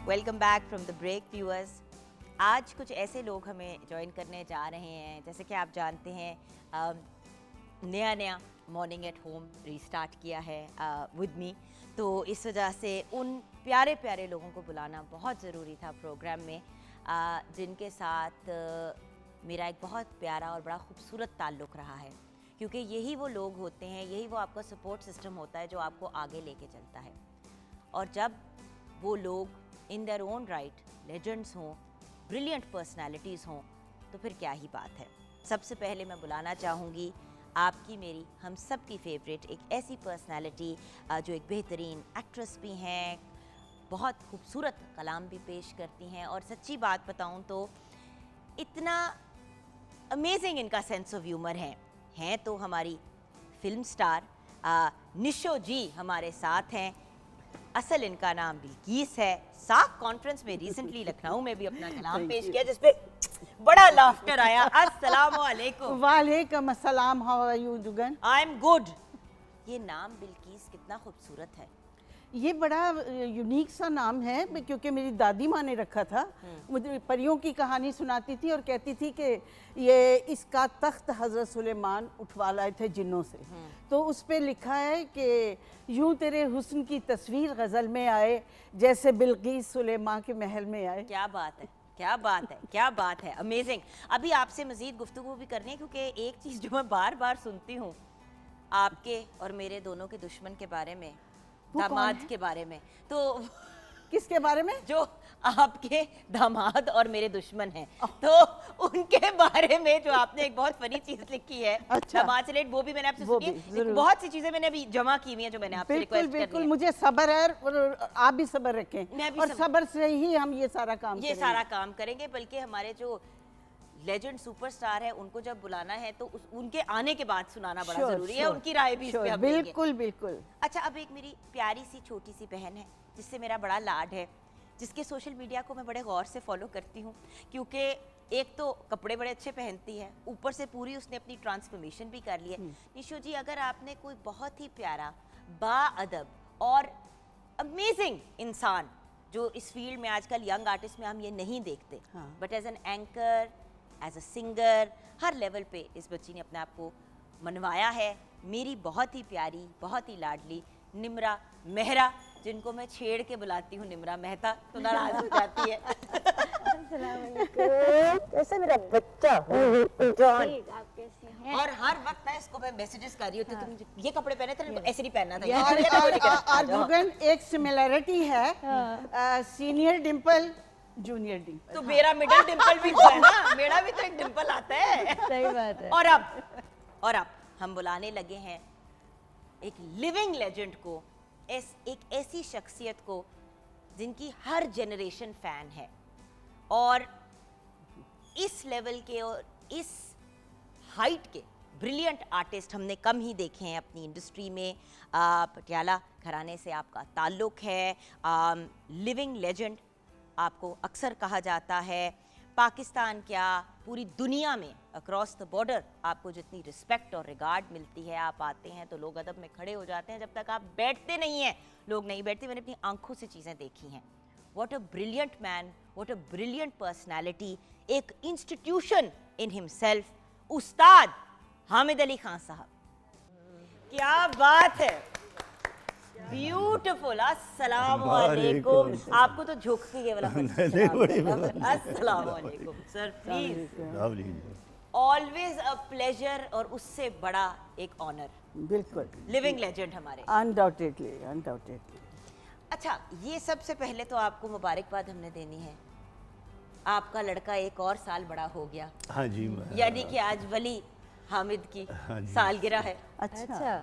Welcome back from the break viewers. आज कुछ ऐसे लोग हमें ज्वाइन करने जा रहे हैं, जैसे कि आप जानते हैं नया मॉर्निंग एट होम रीस्टार्ट किया है विद मी, तो इस वजह से उन प्यारे प्यारे लोगों को बुलाना बहुत ज़रूरी था प्रोग्राम में, जिनके साथ मेरा एक बहुत प्यारा और बड़ा खूबसूरत ताल्लुक़ रहा है, क्योंकि यही वो लोग होते हैं, यही वो आपका सपोर्ट सिस्टम होता है जो आपको आगे लेके चलता है। और जब वो लोग in their own right legends हों, ब्रिलियंट पर्सनालिटीज़ हों, तो फिर क्या ही बात है। सबसे पहले मैं बुलाना चाहूँगी आपकी, मेरी, हम सब की फेवरेट एक ऐसी पर्सनालिटी जो एक बेहतरीन एक्ट्रेस भी हैं, बहुत खूबसूरत कलाम भी पेश करती हैं, और सच्ची बात बताऊँ तो इतना अमेजिंग इनका सेंस ऑफ ह्यूमर हैं तो हमारी फिल्म स्टार निशो जी हमारे साथ हैं। असल इनका नाम बिल्कीस है। साख कॉन्फ्रेंस में रिसेंटली लखनऊ में भी अपना कलाम पेश किया जिसपे बड़ा लाफ्टर आया। अस्सलामु अलैकुम। वालेकुम अस्सलाम, how are you Jugan? I am good. ये नाम बिल्कीस कितना खूबसूरत है। ये बड़ा यूनिक सा नाम है, क्योंकि मेरी दादी माँ ने रखा था। मुझे परियों की कहानी सुनाती थी और कहती थी कि ये इसका तख्त हज़रत सुलेमान उठवा लाए थे जिन्नों से। तो उस पे लिखा है कि यूं तेरे हुस्न की तस्वीर गज़ल में आए, जैसे बिल्कीस सुलेमान के महल में आए। क्या बात है, क्या बात है, क्या बात है, अमेजिंग। अभी आपसे मज़ीद गुफ्तगू भी करनी है, क्योंकि एक चीज़ जो मैं बार बार सुनती हूँ आपके और मेरे दोनों के दुश्मन के बारे में, दामाद के बारे में, तो किसके बारे में? जो आपके दामाद और मेरे दुश्मन हैं, तो उनके बारे में जो आपने एक बहुत फनी चीज लिखी है, अच्छा। दामाद से रिलेटेड, वो भी मैंने आपसे वो सुनी भी, है। जरूर। बहुत सी चीजें मैंने अभी जमा की हुई हैं जो मैंने आपसे बिल्कुल रिक्वेस्ट बिल्कुल, करनी है। मुझे सब्र है और आप भी सब्र रखें, मैं भी और सब्र- सब्र से ही हम ये सारा काम ये करेंगे। सारा काम करेंगे, बल्कि हमारे जो लेजेंड सुपरस्टार है उनको जब बुलाना है तो उनके आने के बाद सुनाना बड़ा Sure, जरूरी है, sure, उनकी राय भी इस पे sure, हम लेंगे। बिल्कुल बिल्कुल। अच्छा, अब एक मेरी प्यारी सी छोटी सी बहन है जिससे मेरा बड़ा लाड है, जिसके सोशल मीडिया को मैं बड़े गौर से फॉलो करती हूँ, क्योंकि एक तो कपड़े बड़े अच्छे पहनती है, ऊपर से पूरी उसने अपनी ट्रांसफॉर्मेशन भी कर ली है। निशु जी, अगर आपने कोई बहुत ही प्यारा, बाअदब और अमेजिंग इंसान, जो इस फील्ड में आजकल यंग आर्टिस्ट में हम ये नहीं देखते, हाँ। But as an anchor, as a singer, हर लेवल पे इस बच्ची ने अपने आप को मनवाया है, मेरी बहुत ही प्यारी, बहुत ही लाडली निम्रा मेहरा, जिनको मैं छेड़ के बुलाती हूँ निम्रा मेहता, तो नाराज हो जाती है। कैसे मेरा बच्चा जॉन? और हर वक्त मैं इसको मैं मैसेजेस कर रही होती हूँ, तुम ये कपड़े पहने थे ना, ऐसे नहीं पहनना था। और गुगन, एक सिमिलैरिटी है, सीनियर डिम्पल, जूनियर डिम्पल। तो मेरा मिडिल डिंपल भी तो है ना, मेरा भी तो एक डिंपल आता है। सही बात है। और अब हम बुलाने लगे हैं एक लिविंग लेजेंड को, एक ऐसी शख्सियत को जिनकी हर जनरेशन फैन है, और इस लेवल के और इस हाइट के ब्रिलियंट आर्टिस्ट हमने कम ही देखे हैं अपनी इंडस्ट्री में। पटियाला घराने से आपका ताल्लुक है, लिविंग लेजेंड आपको अक्सर कहा जाता है। पाकिस्तान क्या, पूरी दुनिया में अक्रॉस द बॉर्डर आपको जितनी रिस्पेक्ट और रिगार्ड मिलती है, आप आते हैं तो लोग अदब में खड़े हो जाते हैं, जब तक आप बैठते नहीं हैं लोग नहीं बैठते। मैंने अपनी आंखों से चीज़ें देखी हैं। What a brilliant man, what a brilliant personality, एक इंस्टीट्यूशन इन हिमसेल्फ, उस्ताद हामिद अली खान साहब। क्या बात है, ब्यूटीफुल। अस्सलाम वालेकुम। आपको तो झुक के ये वाला अस्सलाम वालेकुम sir, please. Always a pleasure, और उससे बड़ा एक ऑनर, बिल्कुल, लिविंग लेजेंड हमारे। Undoubtedly undoubtedly. अच्छा, ये सबसे पहले तो आपको मुबारकबाद हमने देनी है, आपका लड़का एक और साल बड़ा हो गया। हाँ जी, यानी कि आज वली हामिद की हाँ जी। सालगिरह है। अच्छा,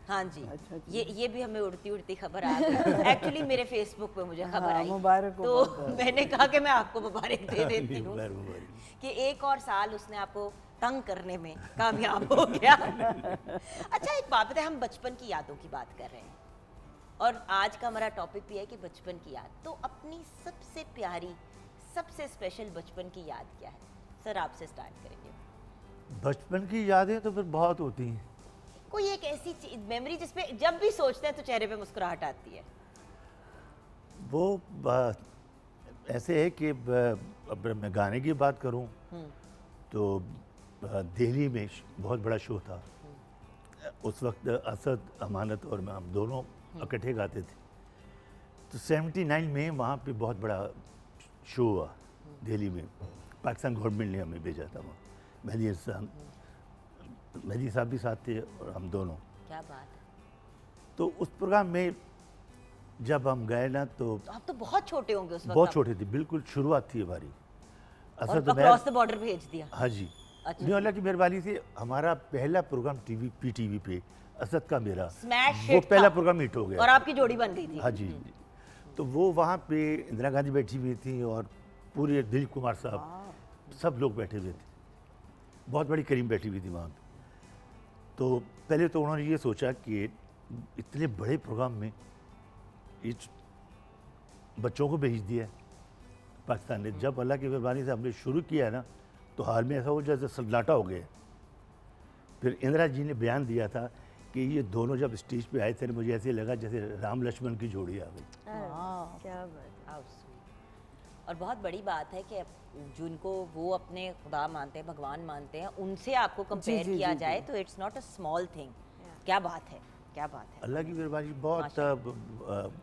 हाँ जी, अच्छा, अच्छा। ये भी हमें उड़ती उड़ती खबर आ गई। एक्चुअली मेरे फेसबुक पे मुझे खबर हाँ, आई, मुबारक हो, तो बहुत-बहुत। मैंने कहा कि मैं आपको मुबारक दे देती हूँ मुबारक। कि एक और साल उसने आपको तंग करने में कामयाब हो गया। अच्छा, एक बात बताए, हम बचपन की यादों की बात कर रहे हैं, और आज का हमारा टॉपिक भी है कि बचपन की याद। तो अपनी सबसे प्यारी, सबसे स्पेशल बचपन की याद क्या है? सर, आपसे स्टार्ट करेंगे। बचपन की यादें तो फिर बहुत होती हैं। कोई एक ऐसी मेमोरी जिसपे जब भी सोचते हैं तो चेहरे पे मुस्कुराहट आती है। वो ऐसे है कि अगर मैं गाने की बात करूं तो दिल्ली में बहुत बड़ा शो था। उस वक्त असद, अमानत और हम दोनों इकट्ठे गाते थे। तो 79 में वहाँ पे बहुत बड़ा शो हुआ दिल्ली में। पाकिस्तान गवर्नमेंट ने हमें भेजा था वहाँ। मेहदी साहब भी साथ थे और हम दोनों। क्या बात है। तो उस प्रोग्राम में जब हम गए ना तो आप तो बहुत छोटे होंगे उस वक्त। बहुत छोटे थे, बिल्कुल शुरुआत थी हमारी। और अक्रॉस द बॉर्डर भेज दिया। हाँ जी। अच्छा। नहीं, अल्लाह की मेहरबानी से हमारा पहला प्रोग्राम पीटीवी पे असद का मेरा स्मैश वो हिट पहला था। प्रोग्राम हिट हो गया। और आपकी जोड़ी बन गई थी। हाँ जी। तो वो वहाँ पे इंदिरा गांधी बैठी हुई थी और पूरे दिलीप कुमार साहब सब लोग बैठे हुए थे। बहुत बड़ी करीम बैठी हुई थी वहाँ पे। तो पहले तो उन्होंने ये सोचा कि इतने बड़े प्रोग्राम में इस बच्चों को भेज दिया पाकिस्तान ने। जब अल्लाह की मेहरबानी से हमने शुरू किया ना तो हाल में ऐसा हो जैसे सन्नाटा हो गया। फिर इंदिरा जी ने बयान दिया था कि ये दोनों जब स्टेज पे आए थे मुझे ऐसे लगा जैसे राम लक्ष्मण की जोड़ी आ गई। क्या बात। How sweet। और बहुत बड़ी बात है कि जिनको वो अपने खुदा मानते हैं, भगवान मानते हैं, उनसे आपको कंपेयर जी, किया जी, जाए तो it's not a small thing. क्या बात है, क्या बात है। अल्लाह की मेहरबानी बहुत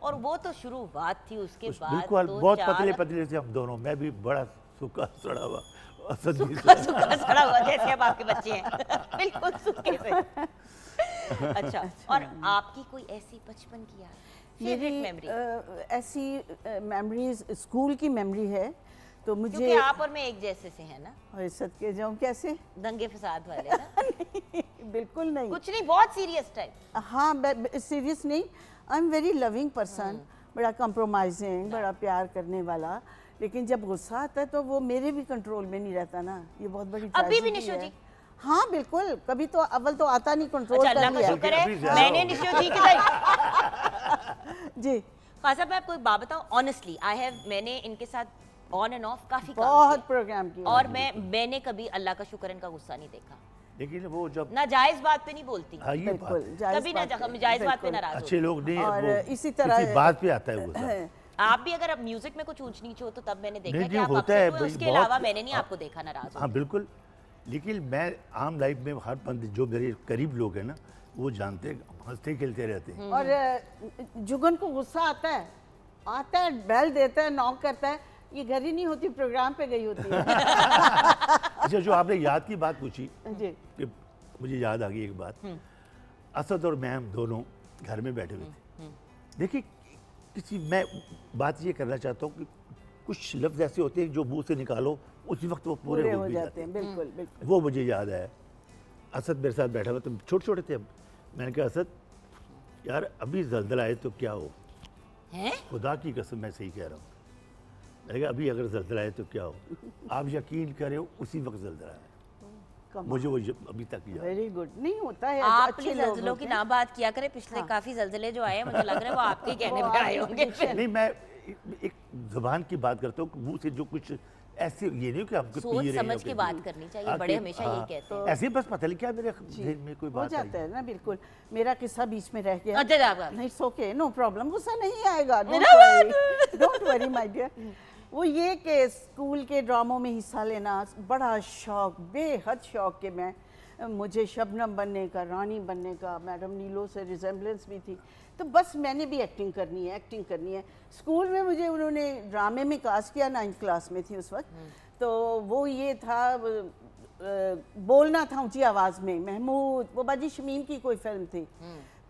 और वो तो शुरुआत थी, उसके बाद बिल्कुल तो बहुत चार- पतले पतले थे हम दोनों। मैं भी बड़ा सूखा सड़ा हुआ, असद भी सूखा सूखा सड़ा हुआ, जैसे अब आपके बच्चे हैं। बिल्कुल सूखे से। अच्छा, और आपकी कोई ऐसी बचपन की याद? Favourite memory? ऐसी मेमोरीज स्कूल की मेमोरी है तो मुझे क्योंकि आप और मैं एक जैसे से हैं ना, और सदके जाऊं कैसे दंगे फसाद वाले ना। बिल्कुल नहीं। कुछ नहीं, बहुत सीरियस टाइप। हाँ सीरियस नहीं, I am very loving person, बड़ा कंप्रोमाइजिंग, बड़ा प्यार करने वाला, लेकिन जब गुस्सा आता है तो वो मेरे भी कंट्रोल में नहीं रहता ना, ये बहुत बड़ी अभी भी tragedy निशो है। जी? हाँ बिल्कुल, कभी तो अव्वल तो आता नहीं, कंट्रोल अच्छा, अल्लाह कर का लिया। शुक्र है अभी ज्यादा मैंने हो निशो जी की तरह। जी खान साहब मैं आपको एक बात बताऊं, ऑनेस्टली मैंने इनके साथ ऑन एंड ऑफ काफी काम बहुत किया। प्रोग्राम किया। और मैंने कभी अल्लाह का शुक्र इनका गुस्सा नहीं देखा। लेकिन वो जब ना जायज बात पे नहीं बोलती, हाँ ये बात बिल्कुल है। जायज़ कभी ना बात है, जायज बात पे बिल्कुल। नाराज अच्छे होती। लोग नहीं और वो इसी तरह किसी बात पे आता है गुस्सा। आप भी अगर अब म्यूजिक में कुछ ऊंच नीच हो तो तब मैंने देखा नहीं, कि नहीं, आप होता है अपसेट हुए, भाई, उसके बहुत- अलावा मैंने नहीं आपको देखा नाराज हाँ बिल्कुल, लेकिन मैं आम लाइफ में हर बंदे जो मेरे करीब लोग हैं ना वो जानते हैं, हंसते खेलते रहते हैं। और जुगन को गुस्सा आता है, बेल देता है, नॉक करता है, ये घर ही नहीं होती, प्रोग्राम पे गई होती है। अच्छा, जो आपने याद की बात पूछी जी कि मुझे याद आ गई एक बात, असद और मैं हम दोनों घर में बैठे हुए थे। देखिए मैं बात ये करना चाहता हूँ कि कुछ लफ्ज़ ऐसे होते हैं जो मुंह से निकालो उसी वक्त वो पूरे पूरे हो हो भी जाते हैं, बिल्कुल बिल्कुल। वो मुझे याद आया। असद मेरे साथ बैठा हुआ, तुम छोटे छोटे थे हम। मैंने कहा असद यार अभी जल्जला आए तो क्या हो, हैं? खुदा की कसम मैं सही कह रहा हूँ। मैंने कहा अभी अगर जल्जला आए तो क्या हो, आप यकीन करें उसी वक्त जल्जला आया। मुझे वो अभी तक याद है। वेरी गुड, नहीं होता है आपके अच्छे लोग जल्जलों की होते हैं। ना बात किया करे, पिछले काफी जल्जले जो आए हैं मुझे लग रहा है वो आपके ही कहने पे आए होंगे। नहीं मैं एक जुबान की बात करता हूँ, मुंह से जो कुछ ऐसे ये नहीं कि आपको सोच पी रहे हैं समझ के या बात कुछ। करनी चाहिए, हाँ, बड़े कि- हमेशा हाँ, यही कहते हैं। ऐसे ही बस पता नहीं क्या मेरे दिल में कोई हो बात जाता आई। है ना, बिल्कुल। मेरा किस्सा बीच में रह गया। अच्छा, आप- नहीं ओके, नो प्रॉब्लम, गुस्सा नहीं आएगा, डोंट वरी माय डियर। वो ये कि स्कूल के ड्रामों में हिस्सा लेना बड़ा शौक, बेहद शौक कि मैं मुझे शबनम बनने का, रानी बनने का, मैडम नीलो से रिजेम्बलेंस भी थी, तो बस मैंने भी एक्टिंग करनी है। स्कूल में मुझे उन्होंने ड्रामे में कास्ट किया, 9th क्लास में थी उस वक्त, तो वो ये था बोलना था ऊंची आवाज़ में, महमूद, वो बाजी शमीम की कोई फिल्म थी,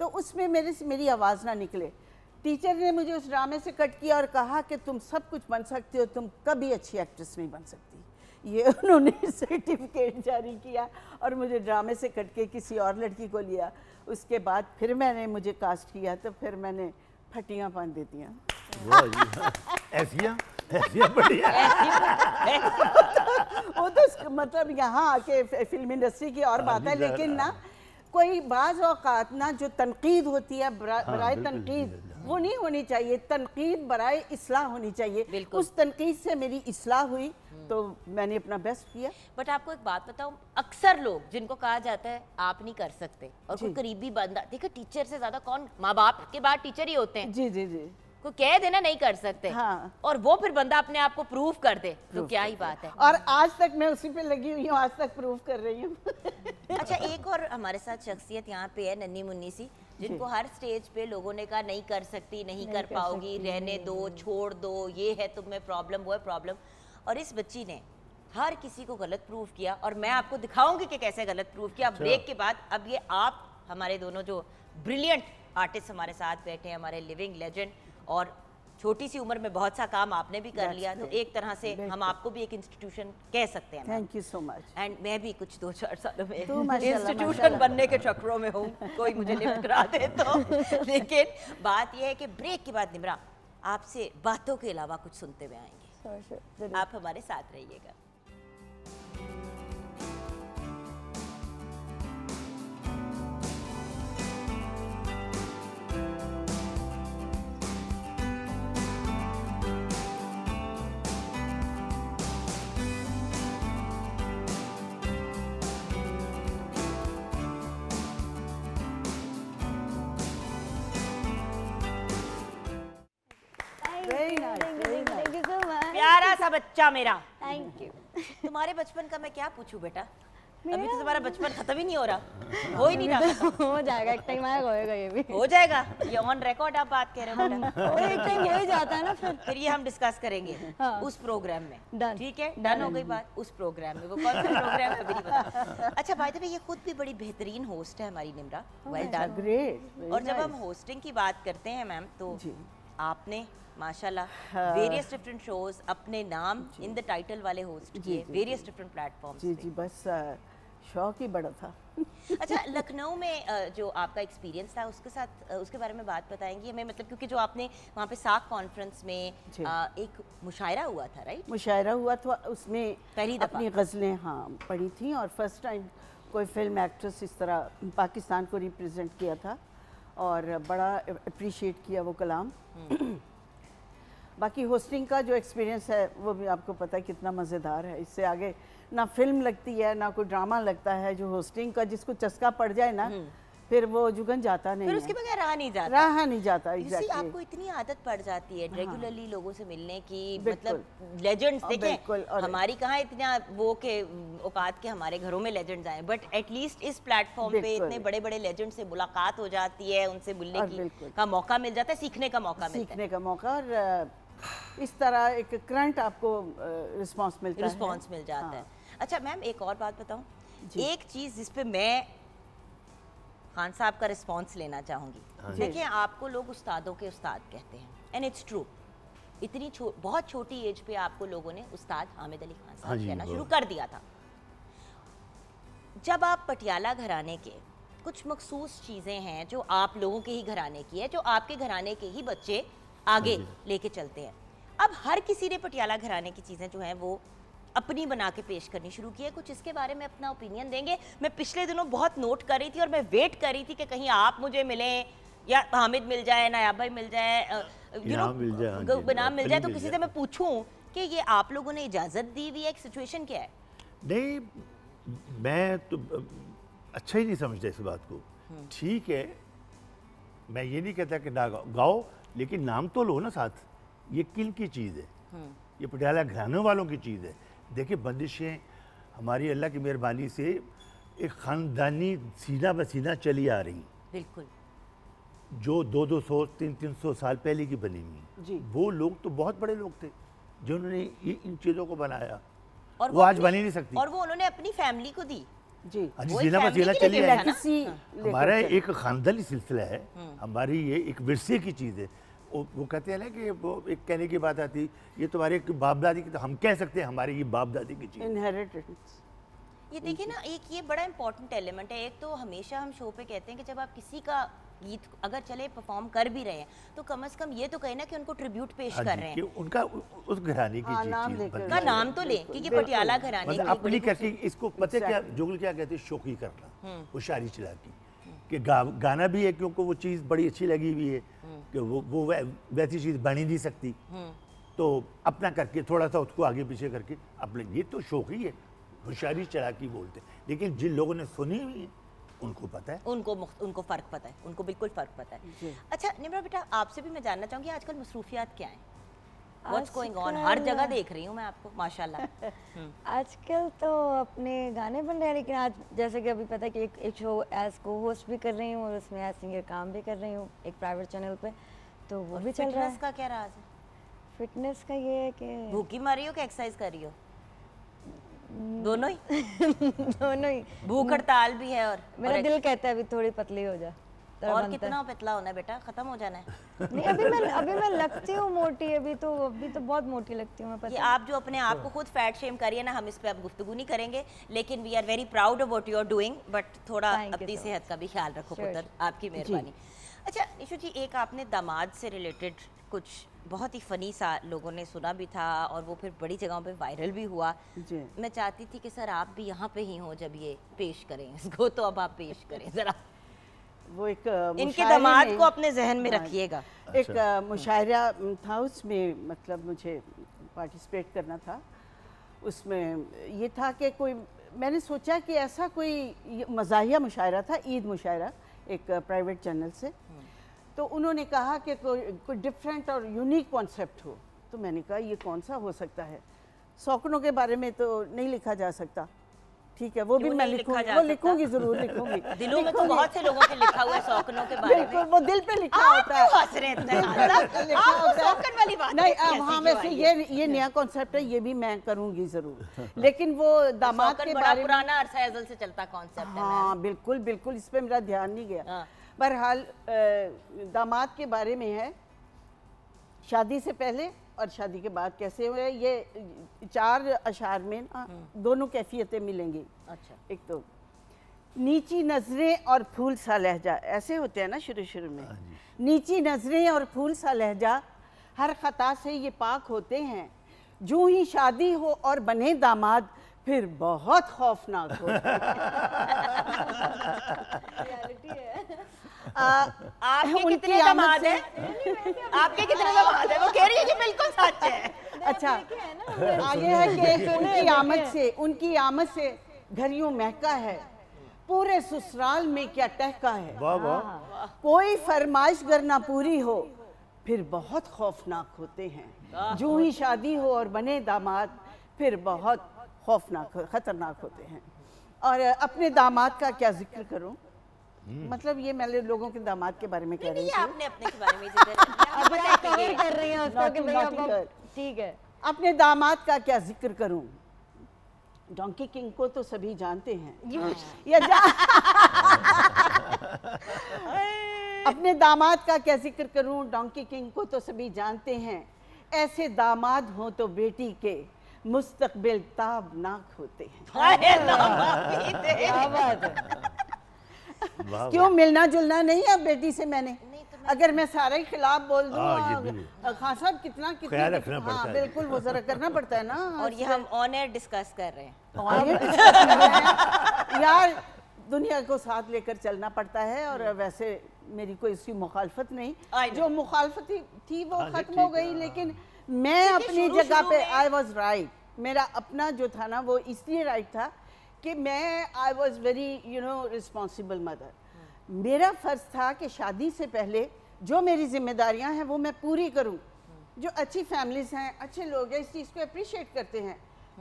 तो उसमें मेरी आवाज़ ना निकले। टीचर ने मुझे उस ड्रामे से कट किया और कहा कि तुम सब कुछ बन सकती हो, तुम कभी अच्छी एक्ट्रेस नहीं बन सकती। ये उन्होंने सर्टिफिकेट जारी किया और मुझे ड्रामे से कट के किसी और लड़की को लिया। उसके बाद फिर मुझे कास्ट किया, तो फिर मैंने फटियाँ बांध देती हैं। वाह जी, हाँ। ऐसिया बढ़िया। वो तो मतलब यहाँ आके फिल्म इंडस्ट्री की और बात है, लेकिन ना कोई बाज़ औक़ात ना जो तनकीद होती है बराए बिल्कुल, तनकीद, बिल्कुल। वो नहीं होनी चाहिए, तनकीद बराए इस्लाह होनी चाहिए। बिल्कुल। उस तनकीद से मेरी इस्लाह हुई, तो मैंने अपना बेस्ट किया। बट आपको एक बात बताऊं, अक्सर लोग जिनको कहा जाता है आप नहीं कर सकते, और कोई जी। करीबी बंदा, देखो टीचर से ज्यादा कौन, माँ बाप के बाद टीचर ही होते हैं, जी जी जी, कोई कह देना नहीं कर सकते, हाँ। और वो फिर बंदा अपने आप को प्रूव कर दे, तो क्या ही बात है। और आज तक मैं उसी पे लगी हुई हूँ, आज तक प्रूव कर रही हूँ। अच्छा, एक और हमारे साथ शख्सियत यहाँ पे है, नन्ही मुन्नी सी, जिनको हर स्टेज पे लोगों ने कहा नहीं कर सकती, नहीं कर पाओगी, रहने दो, छोड़ दो, ये है तुम में प्रॉब्लम, वो है प्रॉब्लम, और इस बच्ची ने हर किसी को गलत प्रूव किया, और मैं आपको दिखाऊंगी कि कैसे गलत प्रूव किया। अब ब्रेक के बाद अब ये आप हमारे दोनों जो ब्रिलियंट आर्टिस्ट हमारे साथ बैठे हैं, हमारे लिविंग लेजेंड, और छोटी सी उम्र में बहुत सा काम आपने भी कर लिया, तो एक तरह से हम आपको भी एक इंस्टीट्यूशन कह सकते हैं। Thank you so much. And मैं भी कुछ 2-4 सालों में तो माशाल्लाह, इंस्टीट्यूशन माशाल्लाह। बनने के चक्रों में हूँ, कोई मुझे लिफ्ट करा दे तो। लेकिन बात यह है कि ब्रेक के बाद निमरा आपसे बातों के अलावा कुछ सुनते हुए आएंगे, आप हमारे साथ रहिएगा। Very nice, very nice. Thank you so much. प्यारा सा बच्चा मेरा, Thank you. तुम्हारे बचपन का मैं क्या पूछूं बेटा? अभी तो तुम्हारा बचपन खत्म ही नहीं हो रहा, हो ही नहीं रहा। हो जाएगा, एक टाइम आएगा होएगा ये भी। हो जाएगा, ये ऑन रिकॉर्ड आप बात कह रहे हो बेटा। वो एक टाइम हो ही जाता है ना फिर ये हम डिस्कस करेंगे हाँ। उस प्रोग्राम में। Done. ठीक है, डन हो गई बात। उस प्रोग्राम में, वो कौन सा प्रोग्राम है अभी नहीं पता। अच्छा बाय द वे, ये खुद भी बड़ी बेहतरीन होस्ट है हमारी निम्रा, वेल डन। ग्रेट। और जब हम होस्टिंग की बात करते हैं मैम, तो जी। आपने माशाल्लाह वेरियस डिफरेंट शोज अपने नाम इन द टाइटल वाले होस्ट किए, वेरियस डिफरेंट प्लेटफॉर्म्स जी जी, बस शौक ही बड़ा था। अच्छा, लखनऊ में जो आपका एक्सपीरियंस था उसके साथ उसके बारे में बात बताएंगी हमें, मतलब क्योंकि जो आपने वहाँ पे साख कॉन्फ्रेंस में जी। एक मुशायरा हुआ था, राइट? मुशायरा हुआ था, उसमें पहली दफ़ा। अपनी गज़लें हाँ पढ़ी थी, और फर्स्ट टाइम कोई फिल्म एक्ट्रेस इस तरह पाकिस्तान को रिप्रेजेंट किया था, और बड़ा अप्रिशिएट किया वो कलाम। बाकी होस्टिंग का जो एक्सपीरियंस है वो भी आपको पता है कितना मज़ेदार है। इससे आगे ना फिल्म लगती है ना कोई ड्रामा लगता है। जो होस्टिंग का जिसको चस्का पड़ जाए ना, फिर वो जुगन जाता नहीं फिर है, उसके बगैर रहा नहीं जाता। रहा नहीं जाता। You see, exactly. आपको इतनी आदत पड़ जाती है रेगुलरली लोगों से मिलने की, बिल्कुल। मतलब लेजेंड्स बिल्कुल, देखें, और- हमारी कहाँ इतना वो के औकात के हमारे घरों में लेजेंड्स आए, बट एटलीस्ट इस प्लेटफॉर्म पे बिल्कुल। इतने बड़े बड़े लेजेंड से मुलाकात हो जाती है, उनसे मिलने और की बिल्कुल। का मौका मिल जाता है, सीखने का मौका मिलता है। सीखने का मौका, और इस तरह एक करंट आपको रिस्पांस मिलता है। रिस्पॉन्स मिल जाता हाँ। है। अच्छा मैम, एक और बात बताऊं, जी। एक चीज़ जिस पे मैं खान साहब का रिस्पॉन्स लेना चाहूँगी। देखिए, आपको लोग उस्तादों के उस्ताद कहते हैं, एंड इट्स ट्रू। इतनी बहुत छोटी एज पे आपको लोगों ने उस्ताद हामिद अली खान हाँ साहब जी, कहना वो- शुरू कर दिया था। जब आप पटियाला घराने के, कुछ मखसूस चीज़ें हैं जो आप लोगों के ही घराने की है, जो आपके घराने के ही बच्चे आगे लेके चलते हैं। अब हर किसी ने पटियाला घराने की चीज़ें जो हैं वो अपनी बना के पेश करनी शुरू की है। कुछ इसके बारे में अपना ओपिनियन देंगे? मैं पिछले दिनों बहुत नोट कर रही थी और मैं वेट कर रही थी कि कहीं आप मुझे मिलें या हामिद मिल जाए, नायाब भाई मिल जाए, इनाम मिल जाए, हाँ जी, इनाम मिल अली जाए, तो मिल किसी जाए। से मैं पूछूं कि ये आप लोगों ने इजाज़त दी हुई है, एक सिचुएशन क्या है? नहीं, मैं तो अच्छा ही नहीं समझता इस बात को। ठीक है, मैं ये नहीं कहता कि ना गाओ, लेकिन नाम तो लो ना साथ। ये किन की चीज़ है? ये पटियाला घरानों वालों की चीज़ है। देखिए, बंदिशें हमारी अल्लाह की मेहरबानी से एक ख़ानदानी सीना बसीना चली आ रही, बिल्कुल। जो 200, 300 साल पहले की बनी हुई। जी। वो लोग तो बहुत बड़े लोग थे जिन्होंने इन चीज़ों को बनाया, और वो आज अपनी- बन ही नहीं सकती। और वो उन्होंने अपनी फैमिली को दी। जी। आज वो एक सीना family बसीना की चली लेके आ है रही। ना? किसी लेकर हमारा चले। एक खानदानी सिलसिला है, हमारी ये एक विरसे की चीज़ है। वो कहते हैं ना कि वो एक कहने की बात आती, ये तुम्हारे बाप दादी की, तो हम कह सकते हैं हमारी ये बाप दादी की चीज़ है। इनहेरिटेंस। ये देखिए ना, एक ये बड़ा इंपॉर्टेंट एलिमेंट है। एक तो हमेशा हम शो पे कहते हैं कि जब आप किसी का गीत अगर चले परफॉर्म कर भी रहे हैं, तो कम से कम ये तो कहें ना कि उनको ट्रिब्यूट पेश हाँ कर जी, रहे कि हैं। उनका उस घराने की हाँ, चीज़ नाम चीज़ लेकर बनती का है। नाम तो लें, क्योंकि पटियाला घराने मतलब की अपनी बड़ी करके इसको पता है क्या जुगल क्या कहते हैं, शौकी करना, होशियारी चलाकी, कि गाना भी है क्योंकि वो चीज़ बड़ी अच्छी लगी हुई है कि वो वैसी चीज़ बन ही नहीं सकती, तो अपना करके थोड़ा सा उसको आगे पीछे करके अपने, ये तो शौकी है, होशियारी चलाकी बोलते हैं। लेकिन जिन लोगों ने सुनी हुई है उनको पता है। उनको फ़र्क पता है, उनको बिल्कुल फ़र्क पता है। अच्छा निम्रा बेटा, आपसे भी मैं जानना चाहूँगी आजकल मसरूफियात क्या हैं? What's going on? हर जगह देख रही हूँ मैं आपको, माशाल्लाह। आजकल तो अपने गाने बन रहे हैं, लेकिन आज जैसे कि अभी पता है कि एक शो एज को होस्ट भी कर रही हूँ और उसमें एज सिंगर काम भी कर रही हूँ एक प्राइवेट चैनल पे, तो वो भी चल रहा फिटनेस है। का क्या राज है? फिटनेस का ये है कि भूखी मारी हो कि एक्सरसाइज कर रही हो? दोनों ही? दोनों ही। भूख हड़ताल भी है और मेरा दिल कहता है अभी थोड़ी पतली हो जा, तरह और बनता है। कितना पतला होना है बेटा, खत्म हो जाना है। नहीं, अभी मैं लगती हूँ मोटी, अभी तो बहुत मोटी लगती हूँ मैं, ये पता है। आप जो अपने आप को खुद फैट शेम करिए ना, हम इस पे अब गुफ्तगू नहीं करेंगे, लेकिन we are very proud of what you are doing, but थोड़ा Thank you अपनी so सेहत का भी ख्याल रखो Sure, पुत्र, आपकी मेहरबानी। अच्छा निशु जी, एक आपने दामाद से रिलेटेड कुछ बहुत ही फ़नी सा लोगों ने सुना भी था और वो फिर बड़ी जगहों पे वायरल भी हुआ। जी। मैं चाहती थी कि सर आप भी यहाँ पे ही हो जब ये पेश करें इसको, तो अब आप पेश करें ज़रा। वो एक इनके मुशायरे दामाद में- को अपने जहन में हाँ, रखिएगा। एक मुशायरा था, उसमें मतलब मुझे पार्टिसिपेट करना था। उसमें ये था कि कोई, मैंने सोचा कि ऐसा कोई मज़ाहिया मुशायरा था, ईद मुशायरा, एक प्राइवेट चैनल से। तो उन्होंने कहा कि कोई डिफरेंट और यूनिक कॉन्सेप्ट हो, तो मैंने कहा ये कौन सा हो सकता है, सौकनों के बारे में तो नहीं लिखा जा सकता। ठीक है, वो भी क्यों मैं नहीं लिखा लिखूंगी, जा वो सकता? लिखूंगी, जरूर लिखूंगी। दिलों में तो लिखूंगी। बहुत से लोगों के लिखा हुआ है सौकनों के बारे बिल्कुल, में। वो दिल पे लिखा आप होता है। क्यों हंस रहे हैं इतने खान लिखा साहब? होता है। आप सौकन वाली बात नहीं, कैसी हाँ, क्यों वैसे आई है? ये नया कॉन्सेप्ट है, ये भी मैं करूंगी जरूर। लेकिन वो दामाद सौकन के बड़ा बारे में, पुराना अरसा अज़ल से चलता कॉन्सेप्ट है मैम। हाँ बिल्कुल बिल्कुल, इस पे मेरा ध्यान नहीं गया। हाँ। बहरहाल दामाद के बारे में है, शादी से पहले और शादी के बाद कैसे हुए, ये 4 अशार में ना दोनों कैफियतें मिलेंगी। अच्छा। एक तो नीची नजरें और फूल सा लहजा, ऐसे होते हैं ना शुरू शुरू में। नीची नजरें और फूल सा लहजा, हर खता से ये पाक होते हैं। जो ही शादी हो और बने दामाद, फिर बहुत खौफनाक होते आपके उनकी कितने आमद दामाद से- हैं? आपके कितने दामाद हैं? वो कह रही है कि बिल्कुल सच है। अच्छा, आगे है कि उनकी आमद से घर यूं महका है, पूरे ससुराल में क्या टहका है। वाह वाह। कोई फरमाइश गर ना पूरी हो, फिर बहुत खौफनाक होते हैं। जो ही शादी हो और बने दामाद, फिर बहुत खौफनाक खतरनाक होते हैं। और अपने दामाद का क्या जिक्र करूं, मतलब ये मैं लोगों के दामाद के बारे में कह रही ये थी। आपने अपने के बारे में जिक्र किया। अब आप कवर कर रही हैं उसको कि भाई Naughty अब girl। ठीक है। अपने दामाद का क्या जिक्र करूं, डोंकी किंग को तो सभी जानते हैं। या अपने दामाद का क्या जिक्र करूं, डोंकी किंग को तो सभी जानते हैं। ऐसे दामाद हो तो बेटी के मुस्तकबिल ताबनाक होते हैं। हाय अल्लाह, माफी दे। क्या बात है। वाह क्यों मिलना जुलना नहीं है बेटी से मैंने, अगर मैं सारे ही खिलाफ बोल दूं, हाँ, ये भी। खान साहब कितना ख्याल रखना पड़ता हाँ है। बिल्कुल, वो जरा करना पड़ता है ना। और ये हम ऑन एयर डिस्कस कर रहे हैं। और ये discuss कर रहे हैं। यार दुनिया को साथ लेकर चलना पड़ता है, और वैसे मेरी कोई इसकी मुखालफत I नहीं, know. जो मुखालफत थी वो हाँ जी, खत्म हो ठीक है, गई। हाँ। लेकिन मैं अपनी शुरू- जगह शुरू पे में- आई वॉज राइट, मेरा अपना जो था ना वो इसलिए राइट था कि मैं I was very responsible mother. मेरा फ़र्ज़ था कि शादी से पहले जो मेरी जिम्मेदारियां हैं वो मैं पूरी करूं। जो अच्छी फैमिलीज़ हैं, अच्छे लोग हैं, इस चीज़ को अप्रिशिएट करते हैं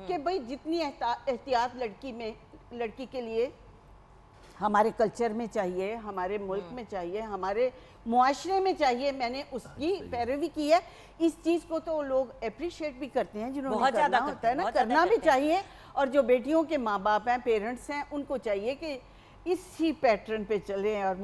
कि भाई जितनी एहतियात लड़की के लिए हमारे कल्चर में चाहिए, हमारे मुल्क में चाहिए, हमारे मुआशरे में चाहिए, मैंने उसकी पैरवी की है। इस चीज़ को तो लोग अप्रिशिएट भी करते हैं, जिन्होंने बहुत करना ज़्यादा होता है ना, बहुत ज़्यादा करना भी करते हैं। चाहिए। और जो बेटियों के माँ बाप हैं, पेरेंट्स हैं, उनको चाहिए कि इसी पैटर्न पे चलें और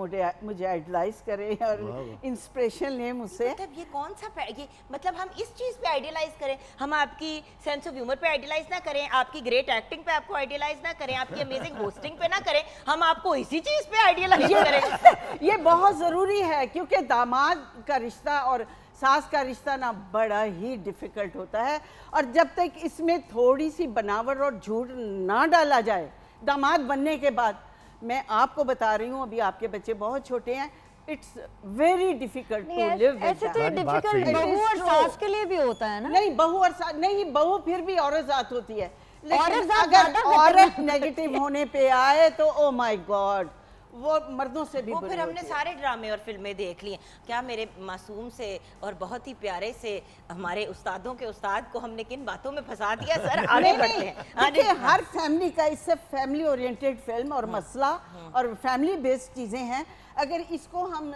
मुझे आइडलाइज करें और इंस्पिरेशन लें मुझसे। मतलब ये कौन सा ये मतलब हम इस चीज पे आइडियलाइज करें, हम आपकी सेंस ऑफ ह्यूमर पे आइडियलाइज ना करें, आपकी ग्रेट एक्टिंग पे आपको आइडियलाइज ना करें, आपकी अमेजिंग होस्टिंग पे ना करें, हम आपको इसी चीज पे आइडियलाइज करें। ये बहुत ज़रूरी है, क्योंकि दामाद का रिश्ता और सास का रिश्ता ना बड़ा ही डिफ़िकल्ट होता है। और जब तक इसमें थोड़ी सी बनावट और झूठ ना डाला जाए दामाद बनने के बाद, मैं आपको बता रही हूँ, अभी आपके बच्चे बहुत छोटे हैं, it's very difficult to live ऐसे तो ये बात बात डिफिकल्ट सही है। बहू और It is सास true. के लिए भी होता है ना। नहीं, बहू और सास नहीं, बहू फिर भी औरत जात होती है, लेकिन औरत जात अगर ज्यादा औरत नेगेटिव होने पे आए तो ओ माय गॉड, वो मर्दों से भी वो बुरी फिर हमने होती है। सारे ड्रामे और फिल्में देख लिए। क्या मेरे मासूम से और बहुत ही प्यारे से हमारे उस्तादों के उस्ताद को हमने किन बातों में फंसा दिया सर। आगे नहीं, बढ़ते नहीं, हैं। देखिए हर फैमिली का, इससे फैमिली ओरिएंटेड फिल्म और मसला और फैमिली बेस्ड चीज़ें हैं। अगर इसको हम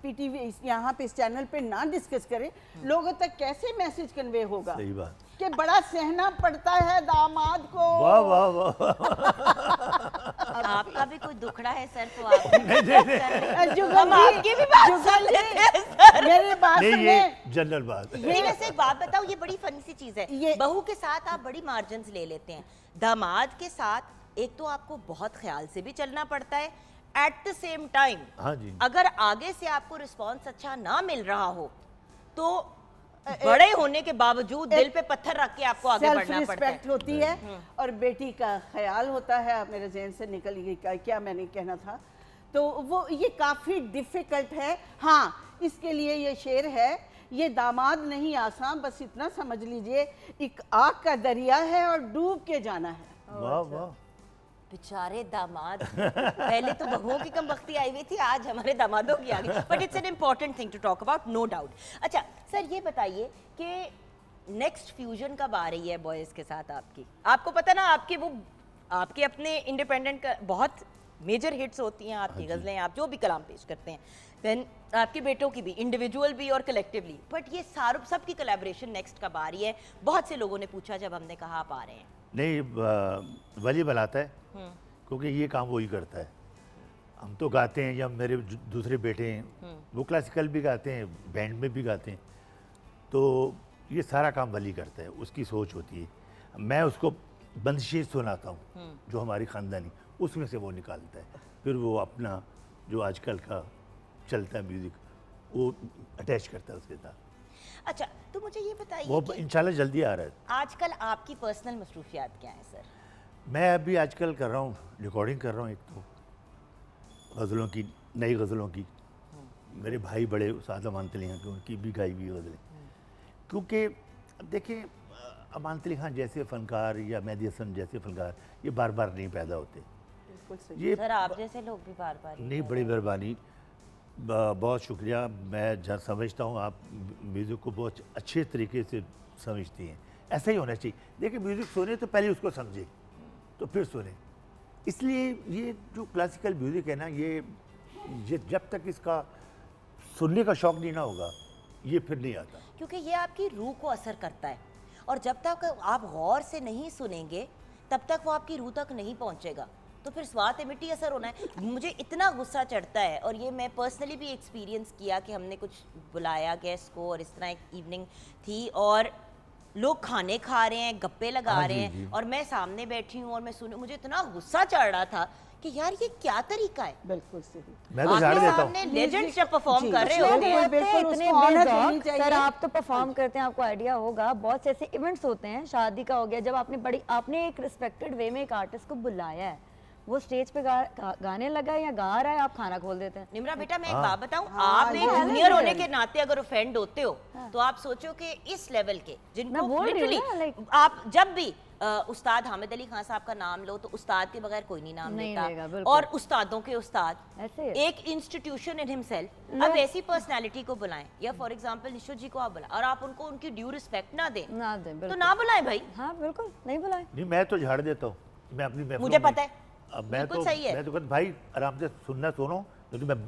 पीटीवी यहाँ पे इस चैनल पे ना डिस्कस करें, लोगों तक कैसे मैसेज कन्वे होगा सही बात। कि बड़ा सहना पड़ता है दामाद को। वाह वाह वाह। आपका भी कोई दुखड़ा है सर तो आप जुगल हम जी, आपकी भी बात जुगल सुन जी, लेते हैं सर। मेरी बात नहीं, सुने। ये जनरल बात है। नहीं, वैसे एक बात बताओ, ये बड़ी फनी सी चीज है। ये- बहू के साथ आप बड़ी मार्जिन्स ले लेते हैं, दामाद के साथ एक तो आपको बहुत ख्याल से भी चलना पड़ता है, एट द सेम टाइम हाँ जी। अगर आगे से आपको रिस्पॉन्स अच्छा ना मिल रहा हो तो बड़े होने के बावजूद दिल पे पत्थर रख के आपको आगे सेल्फ बढ़ना पड़ता है। रिस्पेक्ट होती है और बेटी का ख्याल होता है। अब मेरे जहन से निकल गई क्या मैंने कहना था, तो वो ये काफ़ी डिफ़िकल्ट है। हाँ, इसके लिए ये शेर है, ये दामाद नहीं आसान, बस इतना समझ लीजिए, एक आग का दरिया है और डूब के जाना है। वाह वाह। बेचारे दामाद, पहले तो बहुओं की कम बख्ती आई हुई थी, आज हमारे दामादों की आ गई। But it's an important thing to talk about, no doubt. अच्छा सर, ये बताइए कि नेक्स्ट फ्यूजन कब आ रही है बॉयज़ के साथ आपकी? आपको पता ना, आपकी वो आपके अपने इंडिपेंडेंट बहुत मेजर हिट्स होती हैं, आपकी गज़लें, आप जो भी कलाम पेश करते हैं, देन आपके बेटों की भी, इंडिविजुअल भी और कलेक्टिवली, बट ये सारों सबकी कोलैबोरेशन नेक्स्ट कब आ रही है? बहुत से लोगों ने पूछा जब हमने कहा आप आ रहे हैं। नहीं, वली बनाता है, क्योंकि ये काम वही करता है। हम तो गाते हैं, या मेरे दूसरे बेटे हैं वो क्लासिकल भी गाते हैं, बैंड में भी गाते हैं, तो ये सारा काम वली करता है, उसकी सोच होती है। मैं उसको बंदिशें सुनाता हूँ जो हमारी ख़ानदानी, उसमें से वो निकालता है, फिर वो अपना जो आजकल का चलता है म्यूज़िक वो अटैच करता है उसके साथ। अच्छा, तो मुझे ये बताइए वो कि इंशाल्लाह जल्दी आ रहा है। आजकल आपकी पर्सनल मसरूफियात क्या है सर? मैं अभी आजकल कर रहा हूँ, रिकॉर्डिंग कर रहा हूँ, एक तो गज़लों की, नई गज़लों की। मेरे भाई बड़े उस्ताद अमान तली खां के, उनकी भी गाई हुई गज़लें, क्योंकि देखिए अमान तली खां जैसे फ़नकार या मेहदी हसन जैसे फ़नकार ये बार बार नहीं पैदा होते। ये सर आप जैसे लोग भी बार बार नहीं, बड़ी मेहरबानी, बहुत शुक्रिया। मैं जहाँ समझता हूँ आप म्यूज़िक को बहुत अच्छे तरीके से समझती हैं, ऐसा ही होना चाहिए। देखिए म्यूज़िक सुने तो पहले उसको समझे तो फिर सुने। इसलिए ये जो क्लासिकल म्यूज़िक है ना, ये जब तक इसका सुनने का शौक़ नहीं ना होगा ये फिर नहीं आता, क्योंकि ये आपकी रूह को असर करता है, और जब तक आप गौर से नहीं सुनेंगे तब तक वो आपकी रूह तक नहीं पहुंचेगा, तो फिर स्वाद मिट्टी असर होना है। मुझे इतना गुस्सा चढ़ता है, और ये मैं पर्सनली भी एक्सपीरियंस किया कि हमने कुछ बुलाया गेस्ट को और इस तरह एक इवनिंग थी और लोग खाने खा रहे हैं, गप्पे लगा हाँ, रहे जी, हैं, जी। और मैं सामने बैठी हूँ और मैं सुन, मुझे इतना गुस्सा चढ़ रहा था कि यार ये क्या तरीका है। बिल्कुल सही। मैं तो झाड़ आपके देता हूँ। सामने लेजेंड्स जब परफॉर्म जी, कर रहे कुछ हो, लोग हैं, बिल्कुल इतने उसको honor बेज़ौक, देनी चाहिए। सर आप तो परफॉर्म करते हैं, आपको आइडिया होगा, बहुत से ऐसे इवेंट्स होते हैं, शादी का हो गया, जब आपने एक रिस्पेक्टेड वे में एक आर्टिस्ट को बुलाया है, वो स्टेज पे गाने लगा है या गा रहा है, आप खाना खोल देते हैं। निम्रा बेटा मैं एक हाँ। बात बताऊं, हाँ, आप एक ये जूनियर है। होने के नाते अगर ऑफेंड होते हो तो आप सोचो कि इस लेवल के मैं जिनको बोल रही हूँ लिटरली ना, like- आप जब भी उस्ताद हामिद अली खान साहब का नाम लो तो उस्ताद के बगैर कोई नहीं नाम नहीं लेता, लेगा, बिल्कुल। और उस्तादों के उस्ताद ऐसे है। एक इंस्टीट्यूशन इन हिमसेल्फ। अब ऐसी पर्सनालिटी को बुलाएं, या फॉर एग्जांपल निशो जी को आप बुलाएं और आप उनको उनकी ड्यू रिस्पेक्ट ना दें ना दे, तो बिल्कुल। ना बुलाएं भाई। हाँ बिल्कुल, नहीं बुलाए। नहीं, मैं तो झाड़ देता हूँ, मैं अपनी महफिलों मुझे में- पता है, अब मैं बिल्कुल तो सही है। मैं तो कहता भाई आराम से सुनना सुनो, तो मैं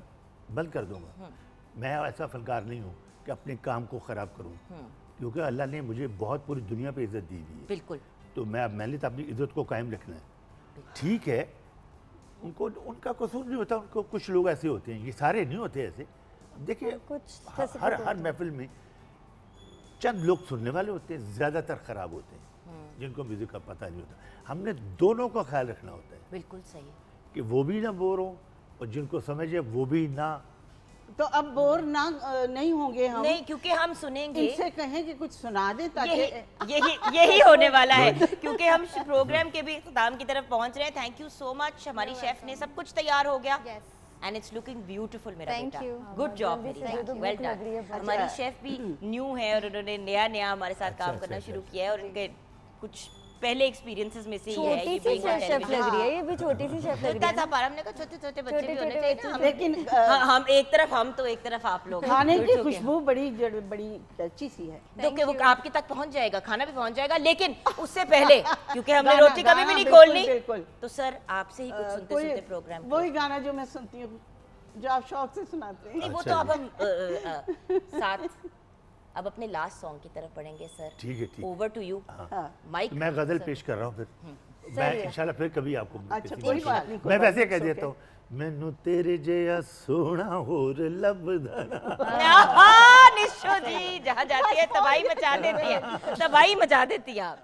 बंद कर दूंगा। मैं ऐसा फनकार नहीं हूँ कि अपने काम को ख़राब करूँ, क्योंकि अल्लाह ने मुझे बहुत पूरी दुनिया पे इज़्ज़त दी हुई है, बिल्कुल तो मैंने तो अपनी इज़्ज़त को कायम रखना है। ठीक है, उनको उनका कसूर नहीं होता, उनको कुछ लोग ऐसे होते हैं, ये सारे नहीं होते ऐसे। देखिए कुछ हर specific हर महफिल में चंद लोग सुनने वाले होते हैं, ज़्यादातर ख़राब होते हैं, जिनको म्यूज़िक का पता नहीं होता। हमने दोनों का ख्याल रखना होता है बिल्कुल सही है। कि वो भी ना बोर हो और जिनको समझे वो भी ना। तो अब बोर ना नहीं होंगे हम, नहीं, क्योंकि हम सुनेंगे, इनसे कहें कि कुछ सुना दे ताकि यही होने वाला है, क्योंकि हम प्रोग्राम के भी इख्तिताम की तरफ पहुंच रहे हैं। थैंक यू सो मच, हमारी शेफ ने सब कुछ तैयार हो गया एंड इट्स लुकिंग ब्यूटीफुल मेरा Thank बेटा, you. गुड जॉब जल्दी मेरी से जान, भूख वेल लग रही है डन। बहुत। हमारी शेफ भी न्यू है और उन्होंने नया हमारे साथ काम अच्छा, करना अच्छा, शुरू किया है, और उनके कुछ पहले एक्सपीरियंसेस में से ही है छोटी ये सी being on शेफ television। लग रही है, ये भी छोटी सी शेफ लग रही छोटा है सा ना। पर हमने कहा छोटे छोटे बच्चे भी होने छोटे चाहिए ना, हम- लेकिन हम एक तरफ हम तो एक तरफ आप लोग खाने It's की okay। खुशबू बड़ी अच्छी सी है। जो कि वो आपके तक पहुंच जाएगा, खाना भी पहुंच जाएगा, लेकिन उससे पहले क्योंकि हमने गाना- रोटी कभी भी गाना नहीं बिल्कुल, खोलनी, बिल्कुल। तो सर आपसे ही कुछ सुनते कोई सुनते प्रोग्राम वही गाना जो मैं सुनती हूँ, जो आप शौक से सुनाते हैं। नहीं, वो अच्छा तो अब जी। हम साथ अब अपने लास्ट सॉन्ग की तरफ बढ़ेंगे सर। ठीक है, ठीक है। ओवर टू यू हाँ। माइक। मैं गज़ल पेश कर रहा हूँ, फिर मैं इंशाल्लाह फिर कभी आपको अच्छा, किसी कोई मौके बात पर- नहीं, कोई मैं बात वैसे नहीं, कह it's देता हूँ, मैनू तेरे जया सोना होर लभदा। निशो जी जहाँ जाती है तबाही मचा देती है, तबाही मचा देती है आप।